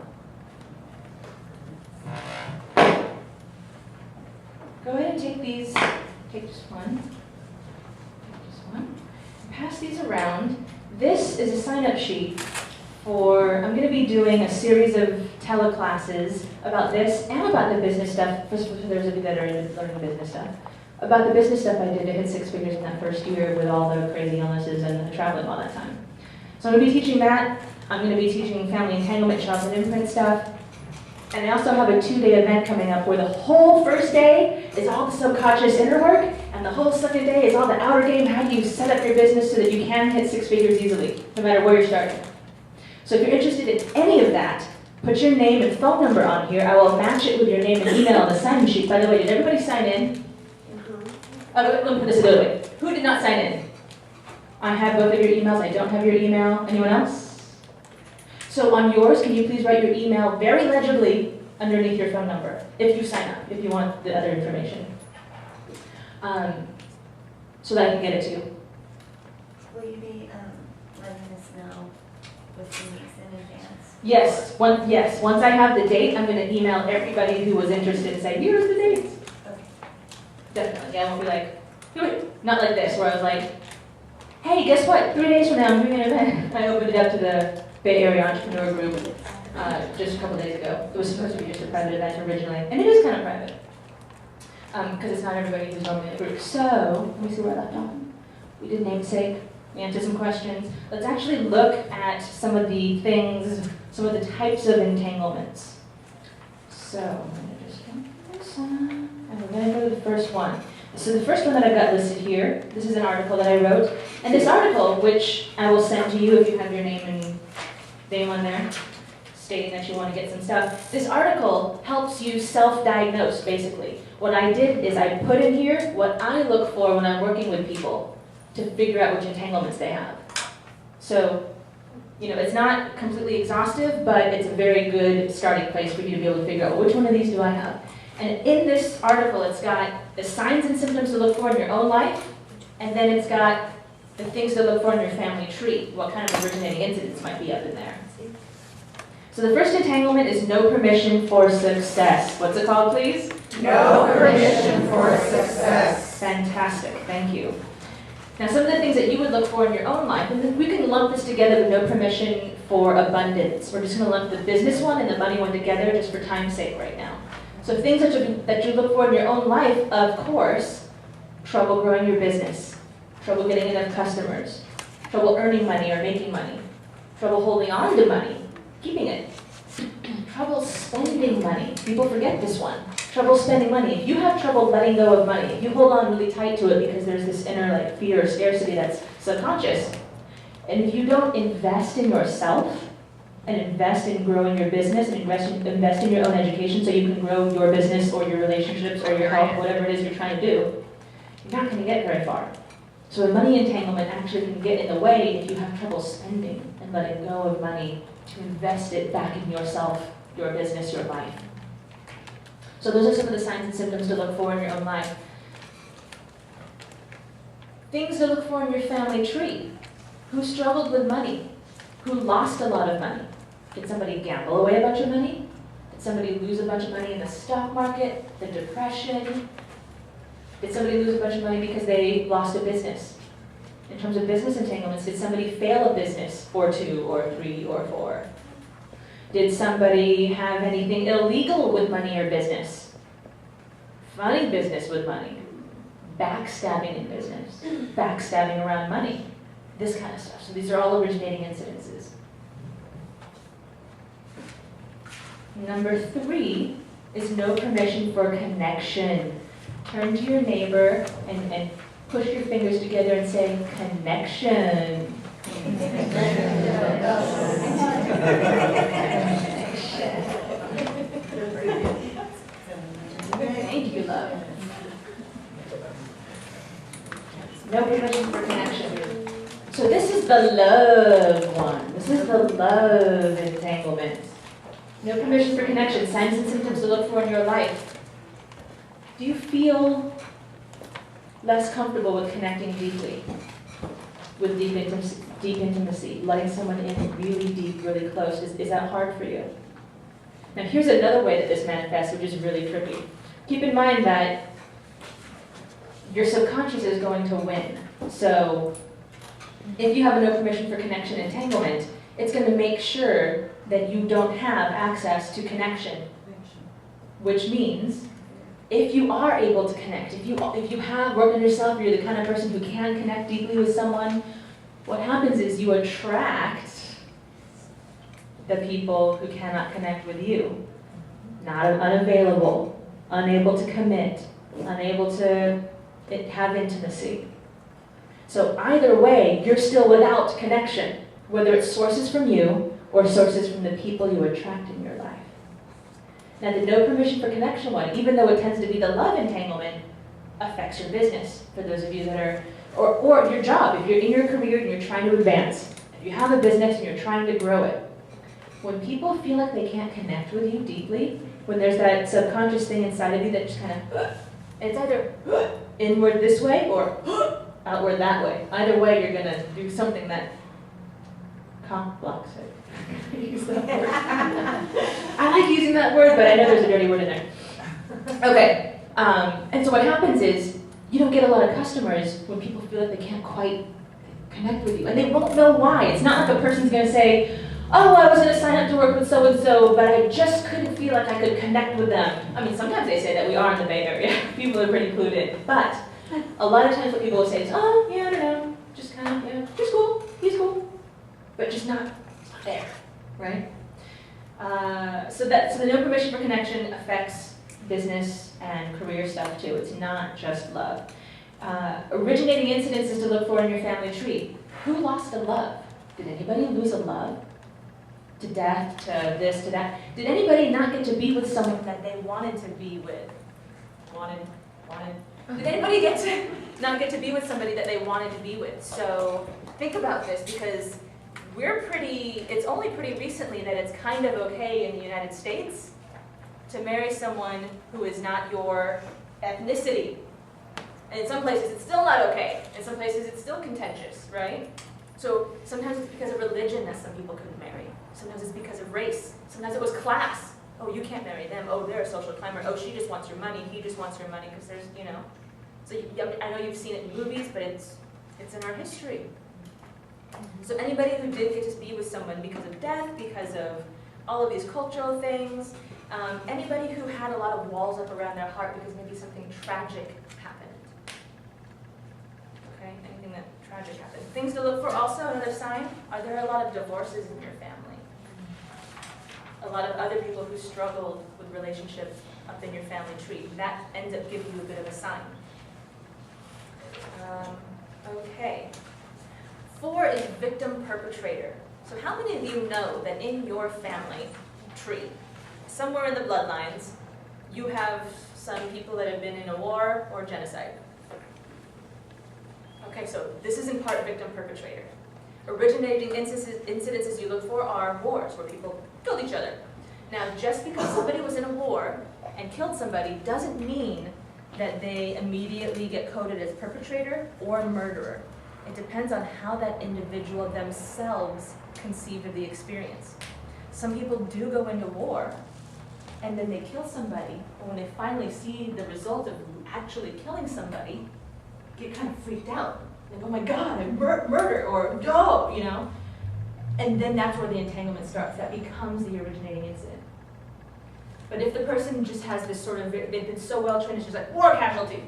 Go ahead and take these, take just one, pass these around. This is a sign-up sheet for, I'm going to be doing a series of teleclasses about this and about the business stuff, for those of you that are learning business stuff, about the business stuff I did to hit 6 figures in that first year with all the crazy illnesses and traveling all that time. So I'm going to be teaching that. I'm going to be teaching family entanglement, child and imprint stuff. And I also have a 2-day event coming up where the whole first day is all the subconscious inner work, and the whole second day is all the outer game. How do you set up your business so that you can hit 6 figures easily, no matter where you're starting? So if you're interested in any of that, put your name and phone number on here. I will match it with your name and email on the sign-in sheet. By the way, did everybody sign in? Let me put this another way. Who did not sign in? I have both of your emails. I don't have your email. Anyone else? So on yours, can you please write your email very legibly underneath your phone number, if you sign up, if you want the other information, so that I can get it to you. Will you be letting us know with the weeks in advance? Yes. Once I have the date, I'm going to email everybody who was interested and say, here's the date. Okay. Definitely. I won't be like, not like this, where I was like, hey, guess what? 3 days from now, I'm doing an event. I opened it up to the Bay Area Entrepreneur Group just a couple days ago. It was supposed to be just a private event originally, and it is kind of private because it's not everybody who's normally in the group. So, let me see where I left off. We did namesake, we answered some questions. Let's actually look at some of the things, some of the types of entanglements. So, I'm going to just come to this one, and we're going to go to the first one. So the first one that I've got listed here, this is an article that I wrote, and this article, which I will send to you if you have your name on there, stating that you want to get some stuff. This article helps you self-diagnose, basically. What I did is I put in here what I look for when I'm working with people to figure out which entanglements they have. So, it's not completely exhaustive, but it's a very good starting place for you to be able to figure out which one of these do I have. And in this article, it's got the signs and symptoms to look for in your own life, and then it's got the things to look for in your family tree, what kind of originating incidents might be up in there. So the first entanglement is no permission for success. What's it called, please? No permission for success. Fantastic, thank you. Now some of the things that you would look for in your own life, and then we can lump this together with no permission for abundance. We're just going to lump the business one and the money one together just for time's sake right now. So things that you look for in your own life, of course, trouble growing your business, trouble getting enough customers, trouble earning money or making money, trouble holding on to money, keeping it, trouble spending money. People forget this one. Trouble spending money. If you have trouble letting go of money, if you hold on really tight to it because there's this inner fear or scarcity that's subconscious, and if you don't invest in yourself, and invest in growing your business, and invest in your own education so you can grow your business or your relationships or your health, whatever it is you're trying to do, you're not going to get very far. So a money entanglement actually can get in the way if you have trouble spending and letting go of money to invest it back in yourself, your business, your life. So those are some of the signs and symptoms to look for in your own life. Things to look for in your family tree. Who struggled with money? Who lost a lot of money? Did somebody gamble away a bunch of money? Did somebody lose a bunch of money in the stock market, the depression? Did somebody lose a bunch of money because they lost a business? In terms of business entanglements, did somebody fail a business or 2 or 3 or 4? Did somebody have anything illegal with money or business? Funny business with money. Backstabbing in business. Backstabbing around money. This kind of stuff. So these are all originating incidences. Number 3 is no permission for connection. Turn to your neighbor and push your fingers together and say, connection. Thank you, love. No permission for connection. So this is the love one. This is the love entanglement. No permission for connection. Signs and symptoms to look for in your life. Do you feel less comfortable with connecting deeply? With deep intimacy, letting someone in really deep, really close. Is that hard for you? Now here's another way that this manifests, which is really tricky. Keep in mind that your subconscious is going to win. So if you have a no permission for connection entanglement, it's going to make sure that you don't have access to connection. Which means, if you are able to connect, if you have worked on yourself, you're the kind of person who can connect deeply with someone, what happens is you attract the people who cannot connect with you. Not unavailable, unable to commit, unable to have intimacy. So either way, you're still without connection, whether it's sources from you or sources from the people you attract in your life. Now the no permission for connection one, even though it tends to be the love entanglement, affects your business, for those of you that are, or your job, if you're in your career and you're trying to advance, if you have a business and you're trying to grow it. When people feel like they can't connect with you deeply, when there's that subconscious thing inside of you that just kind of, it's either inward this way or outward that way. Either way, you're going to do something that blocks it. Use that word. I like using that word, but I know there's a dirty word in there. Okay, and so what happens is you don't get a lot of customers when people feel like they can't quite connect with you, and they won't know why. It's not like a person's going to say, oh, I was going to sign up to work with so-and-so, but I just couldn't feel like I could connect with them. I mean, sometimes they say that. We are in the Bay Area. People are pretty clued in. But a lot of times what people will say is, oh, yeah, I don't know. Just kind of, yeah, he's cool. He's cool. But just not there, right? So the no permission for connection affects business and career stuff too. It's not just love. Originating incidences to look for in your family tree. Who lost a love? Did anybody lose a love? To death, to this, to that. Did anybody not get to be with someone that they wanted to be with? Wanted. Did anybody not get to be with somebody that they wanted to be with? So think about this, because it's only pretty recently that it's kind of okay in the United States to marry someone who is not your ethnicity. And in some places it's still not okay. In some places it's still contentious, right? So sometimes it's because of religion that some people couldn't marry. Sometimes it's because of race. Sometimes it was class. Oh, you can't marry them. Oh, they're a social climber. Oh, she just wants your money. He just wants your money because there's, So I know you've seen it in movies, but it's in our history. So anybody who did get to be with someone because of death, because of all of these cultural things, anybody who had a lot of walls up around their heart because maybe something tragic happened. Okay, anything that tragic happened. Things to look for also, another sign, are there a lot of divorces in your family? A lot of other people who struggled with relationships up in your family tree. That ends up giving you a bit of a sign. Okay. 4 is victim-perpetrator. So how many of you know that in your family tree, somewhere in the bloodlines, you have some people that have been in a war or genocide? Okay, so this is in part victim-perpetrator. Originating incidences you look for are wars, where people killed each other. Now, just because somebody was in a war and killed somebody doesn't mean that they immediately get coded as perpetrator or murderer. It depends on how that individual themselves conceived of the experience. Some people do go into war, and then they kill somebody, and when they finally see the result of actually killing somebody, get kind of freaked out. Like, oh my God, I murder, or no, And then that's where the entanglement starts. That becomes the originating incident. But if the person just has this sort of, they've been so well trained, it's just like, war casualty,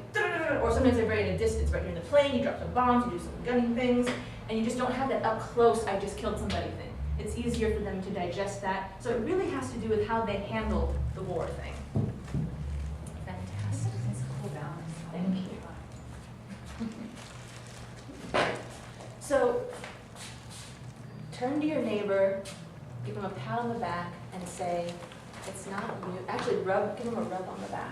or sometimes they're very in a distance, right? You're in the plane, you drop some bombs, you do some gunning things, and you just don't have that up close, I just killed somebody thing. It's easier for them to digest that. So it really has to do with how they handled the war thing. Fantastic. It's a cool balance. Thank you. So turn to your neighbor, give them a pat on the back and say, it's not you. Actually, give them a rub on the back.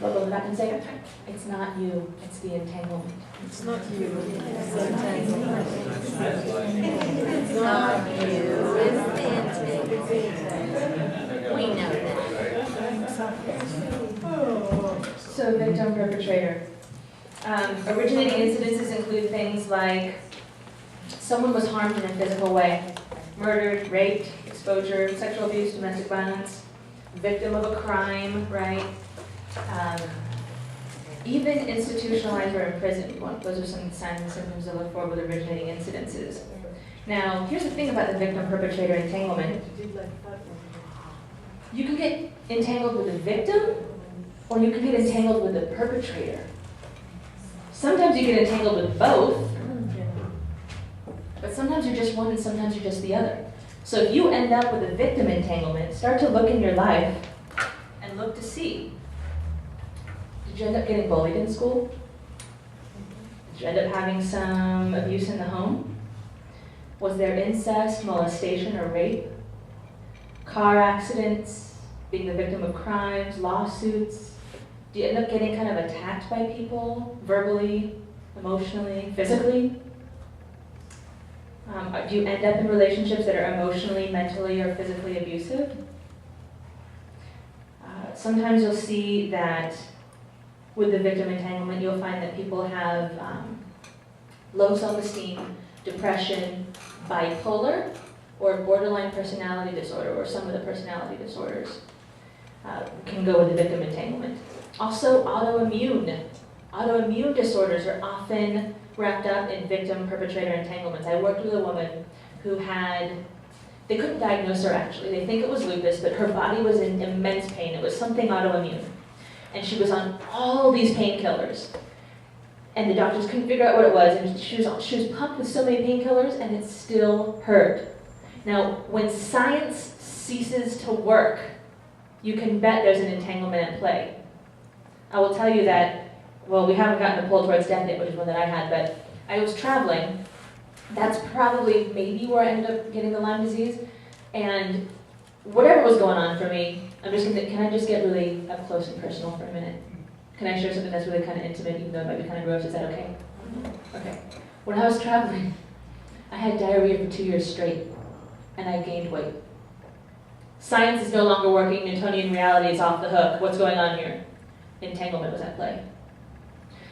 Rub on the back and say, it's not you, it's the entanglement. It's not you, it's the entanglement. It's not you, it's the entanglement. We know that. So victim, perpetrator. Originating incidences include things like someone was harmed in a physical way, murdered, raped, exposure, sexual abuse, domestic violence, victim of a crime, right? Even institutionalized or imprisoned. Those are some signs and symptoms to look for with originating incidences. Now, here's the thing about the victim-perpetrator entanglement. You can get entangled with the victim, or you can get entangled with the perpetrator. Sometimes you get entangled with both, but sometimes you're just one and sometimes you're just the other. So if you end up with a victim entanglement, start to look in your life and look to see, did you end up getting bullied in school? Did you end up having some abuse in the home? Was there incest, molestation, or rape? Car accidents, being the victim of crimes, lawsuits? Do you end up getting kind of attacked by people, verbally, emotionally, physically? Do you end up in relationships that are emotionally, mentally, or physically abusive? Sometimes you'll see that with the victim entanglement, you'll find that people have low self-esteem, depression, bipolar, or borderline personality disorder, or some of the personality disorders can go with the victim entanglement. Also, autoimmune. Autoimmune disorders are often wrapped up in victim-perpetrator entanglements. I worked with a woman who they couldn't diagnose her actually. They think it was lupus, but her body was in immense pain. It was something autoimmune. And she was on all these painkillers. And the doctors couldn't figure out what it was. And she was pumped with so many painkillers, and it still hurt. Now, when science ceases to work, you can bet there's an entanglement at play. I will tell you that, well, we haven't gotten to pull towards death yet, which is one that I had, but I was traveling. That's probably maybe where I ended up getting the Lyme disease. And whatever was going on for me, can I just get really up close and personal for a minute? Can I share something that's really kind of intimate, even though it might be kind of gross? Is that okay? Okay. When I was traveling, I had diarrhea for 2 years straight, and I gained weight. Science is no longer working. Newtonian reality is off the hook. What's going on here? Entanglement was at play.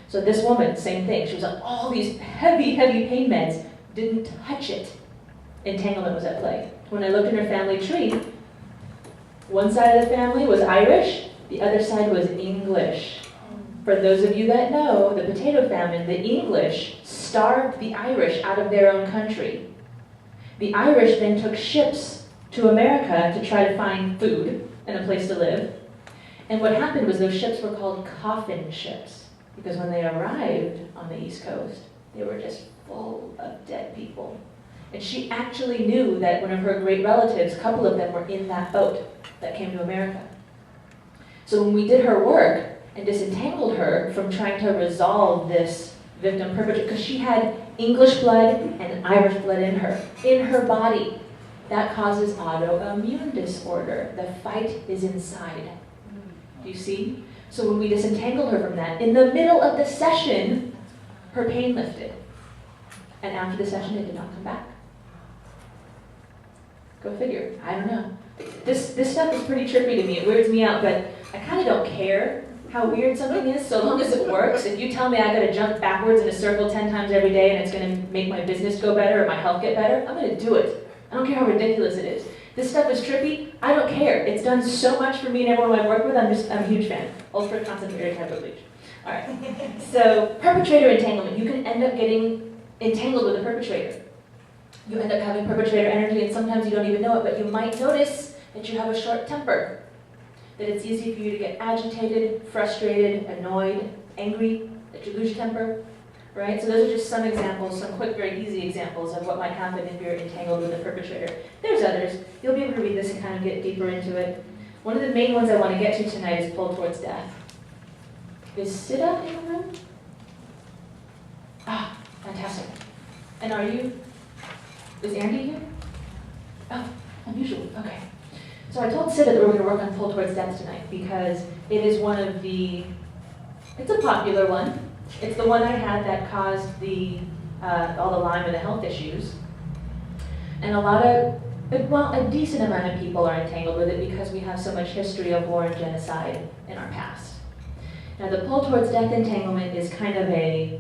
So this woman, same thing. She was on all these heavy, heavy pain meds, didn't touch it. Entanglement was at play. When I looked in her family tree, one side of the family was Irish, the other side was English. For those of you that know, the potato famine, the English starved the Irish out of their own country. The Irish then took ships to America to try to find food and a place to live. And what happened was those ships were called coffin ships, because when they arrived on the East Coast, they were just full of dead people. And she actually knew that one of her great relatives, a couple of them were in that boat that came to America. So when we did her work and disentangled her from trying to resolve this victim perpetrator, because she had English blood and Irish blood in her body, that causes autoimmune disorder. The fight is inside. Do you see? So when we disentangled her from that, in the middle of the session, her pain lifted. And after the session, it did not come back. Go figure. I don't know. This stuff is pretty trippy to me. It weirds me out, but I kind of don't care how weird something is, so long as it works. If you tell me I gotta jump backwards in a circle 10 times every day and it's gonna make my business go better or my health get better, I'm gonna do it. I don't care how ridiculous it is. This stuff is trippy. I don't care. It's done so much for me and everyone I've worked with. I'm a huge fan. Ultra concentrated type of bleach. All right. So perpetrator entanglement. You can end up getting entangled with a perpetrator. You end up having perpetrator energy, and sometimes you don't even know it, but you might notice that you have a short temper, that it's easy for you to get agitated, frustrated, annoyed, angry, that you lose your temper. Right? So those are just some examples, some quick, very easy examples of what might happen if you're entangled with a perpetrator. There's others. You'll be able to read this and kind of get deeper into it. One of the main ones I want to get to tonight is pull towards death. Is Sita in the room? Ah, fantastic. And are you? Is Andy here? Oh, Unusual, okay. So I told Sita that we were going to work on Pull Towards Death tonight because it is one of the, it's a popular one. It's the one I had that caused all the Lyme and the health issues. And a decent amount of people are entangled with it because we have so much history of war and genocide in our past. Now the Pull Towards Death entanglement is kind of a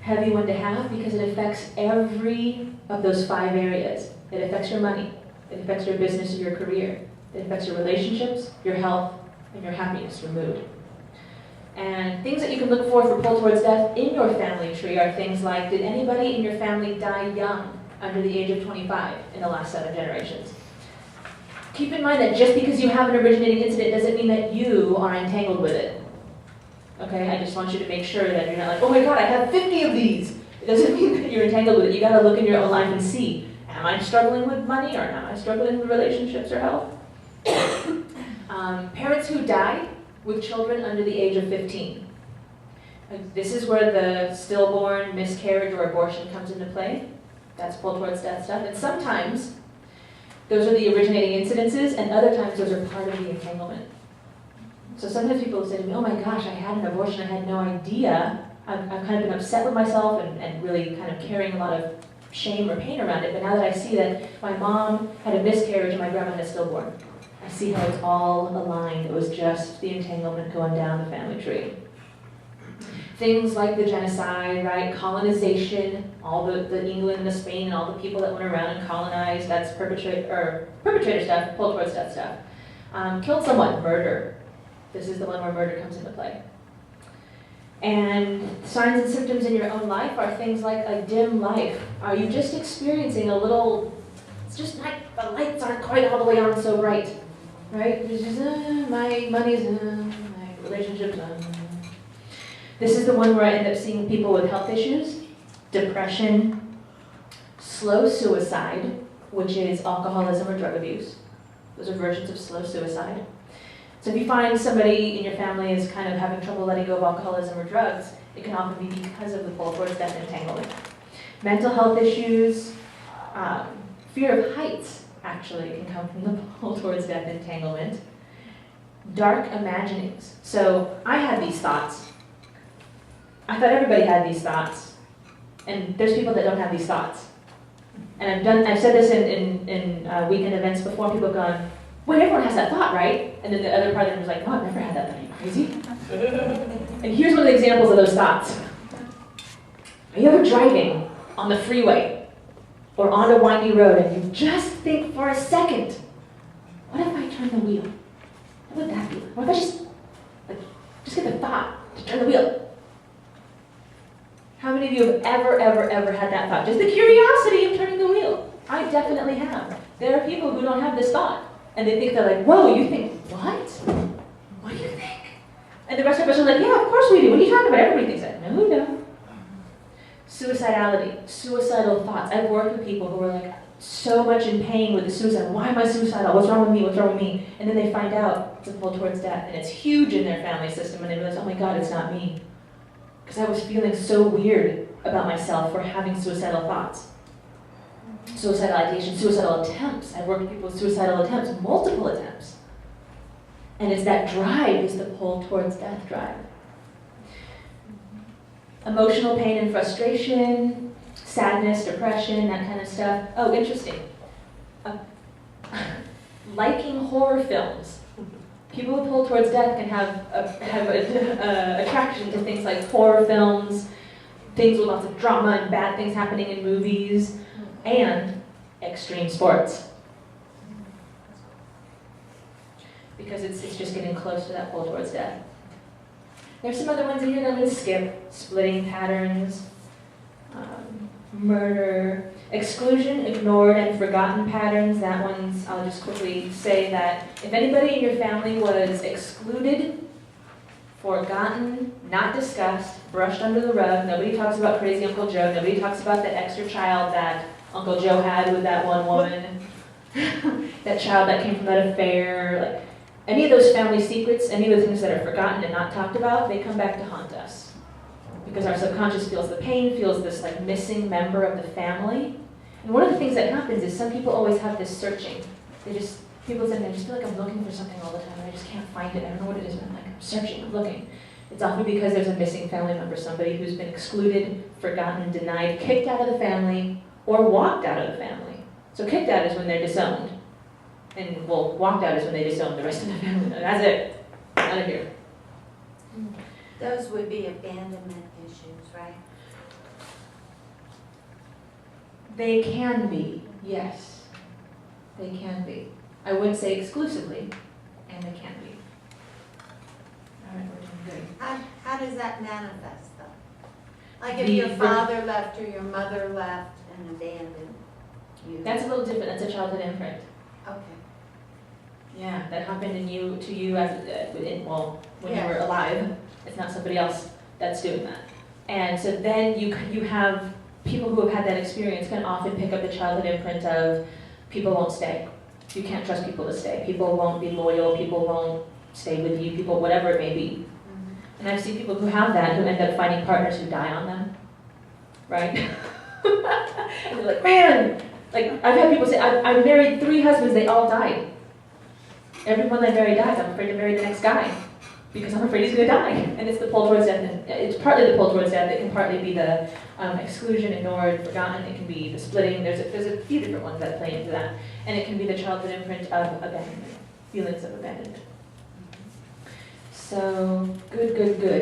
heavy one to have because it affects every of those 5 areas. It affects your money, it affects your business or your career, it affects your relationships, your health, and your happiness, your mood. And things that you can look for Pull Towards Death in your family tree are things like, did anybody in your family die young, under the age of 25 in the last 7 generations? Keep in mind that just because you have an originating incident doesn't mean that you are entangled with it. Okay, I just want you to make sure that you're not like, oh my God, I have 50 of these. It doesn't mean that you're entangled with it. You gotta look in your own life and see, am I struggling with money or am I struggling with relationships or health? Parents who die with children under the age of 15. This is where the stillborn, miscarriage, or abortion comes into play. That's Pull Towards Death stuff. And sometimes those are the originating incidences, and other times those are part of the entanglement. So sometimes people say to me, oh my gosh, I had an abortion, I had no idea. I've kind of been upset with myself and really kind of carrying a lot of shame or pain around it. But now that I see that my mom had a miscarriage and my grandma had a stillborn, I see how it's all aligned. It was just the entanglement going down the family tree. Things like the genocide, right? Colonization, all the England and the Spain and all the people that went around and colonized, that's perpetrator stuff, Pull Towards Death stuff. Killed someone, murder. This is the one where murder comes into play. And signs and symptoms in your own life are things like a dim life. Are you just experiencing a little, it's just like the lights aren't quite all the way on so bright, right? There's just, my money's, my relationships, This is the one where I end up seeing people with health issues, depression, slow suicide, which is alcoholism or drug abuse. Those are versions of slow suicide. So if you find somebody in your family is kind of having trouble letting go of alcoholism or drugs, it can often be because of the Pull Towards Death entanglement. Mental health issues, fear of heights actually can come from the Pull Towards Death entanglement. Dark imaginings. So I had these thoughts. I thought everybody had these thoughts, and there's people that don't have these thoughts. And I've said this in weekend events before, people have gone, wait, everyone has that thought, right? And then the other part of them was like, no, I've never had that thought, are you crazy? And here's one of the examples of those thoughts. Are you ever driving on the freeway or on a windy road and you just think for a second, what if I turn the wheel? What would that be? What if I just get the thought to turn the wheel? How many of you have ever had that thought? Just the curiosity of turning the wheel. I definitely have. There are people who don't have this thought. And they think they're like, whoa, you think, what? What do you think? And the rest of us are like, yeah, of course we do. What are you talking about? Everybody thinks that. No, we don't. Suicidality, suicidal thoughts. I've worked with people who are like so much in pain with the suicide. Why am I suicidal? What's wrong with me? What's wrong with me? And then they find out it's a Pull Towards Death. And it's huge in their family system. And they realize, oh my God, it's not me. Because I was feeling so weird about myself for having suicidal thoughts. Suicidal ideation, suicidal attempts. I've worked with people with suicidal attempts, multiple attempts. And it's that drive is the Pull Towards Death drive. Emotional pain and frustration, sadness, depression, that kind of stuff. Oh, interesting. Liking horror films. People who Pull Towards Death can have attraction to things like horror films, things with lots of drama and bad things happening in movies, and extreme sports. Because it's just getting close to that Pull Towards Death. There's some other ones in here that I'm going to skip. Splitting patterns, murder, exclusion, ignored, and forgotten patterns. That one's, I'll just quickly say that if anybody in your family was excluded, forgotten, not discussed, brushed under the rug, nobody talks about crazy Uncle Joe, nobody talks about that extra child that Uncle Joe had with that one woman, that child that came from that affair, like any of those family secrets, any of the things that are forgotten and not talked about, they come back to haunt us. Because our subconscious feels the pain, feels this like missing member of the family, And one of the things that happens is some people always have this searching. People say, I just feel like I'm looking for something all the time, and I just can't find it. I don't know what it is, but I'm like, I'm searching, I'm looking. It's often because there's a missing family member, somebody who's been excluded, forgotten, denied, kicked out of the family, or walked out of the family. So kicked out is when they're disowned. And, well, walked out is when they disown the rest of the family. That's it. Out of here. Those would be abandonment issues, right? They can be, yes. They can be. I wouldn't say exclusively, and they can be. All right, we're doing good. How does that manifest though? Like if The- your father left or your mother left and abandoned you? That's a little different. That's a childhood imprint. Okay. Yeah, that happened in you, to you as, when you Yeah. were alive. It's not somebody else that's doing that. And so then you have people who have had that experience can often pick up the childhood imprint of people won't stay. You can't trust people to stay. People won't be loyal. People won't stay with you. People, whatever it may be. And I've seen people who have that who end up finding partners who die on them, right? And they're like, man, like I've had people say, I've married 3 husbands, they all died. Everyone I marry dies. I'm afraid to marry the next guy because I'm afraid he's going to die. And it's the pull towards death. And it's partly the pull towards death. It can partly be the exclusion, ignored, forgotten. It can be the splitting. There's a few different ones that play into that. And it can be the childhood imprint of abandonment, feelings of abandonment. So, good, good, good.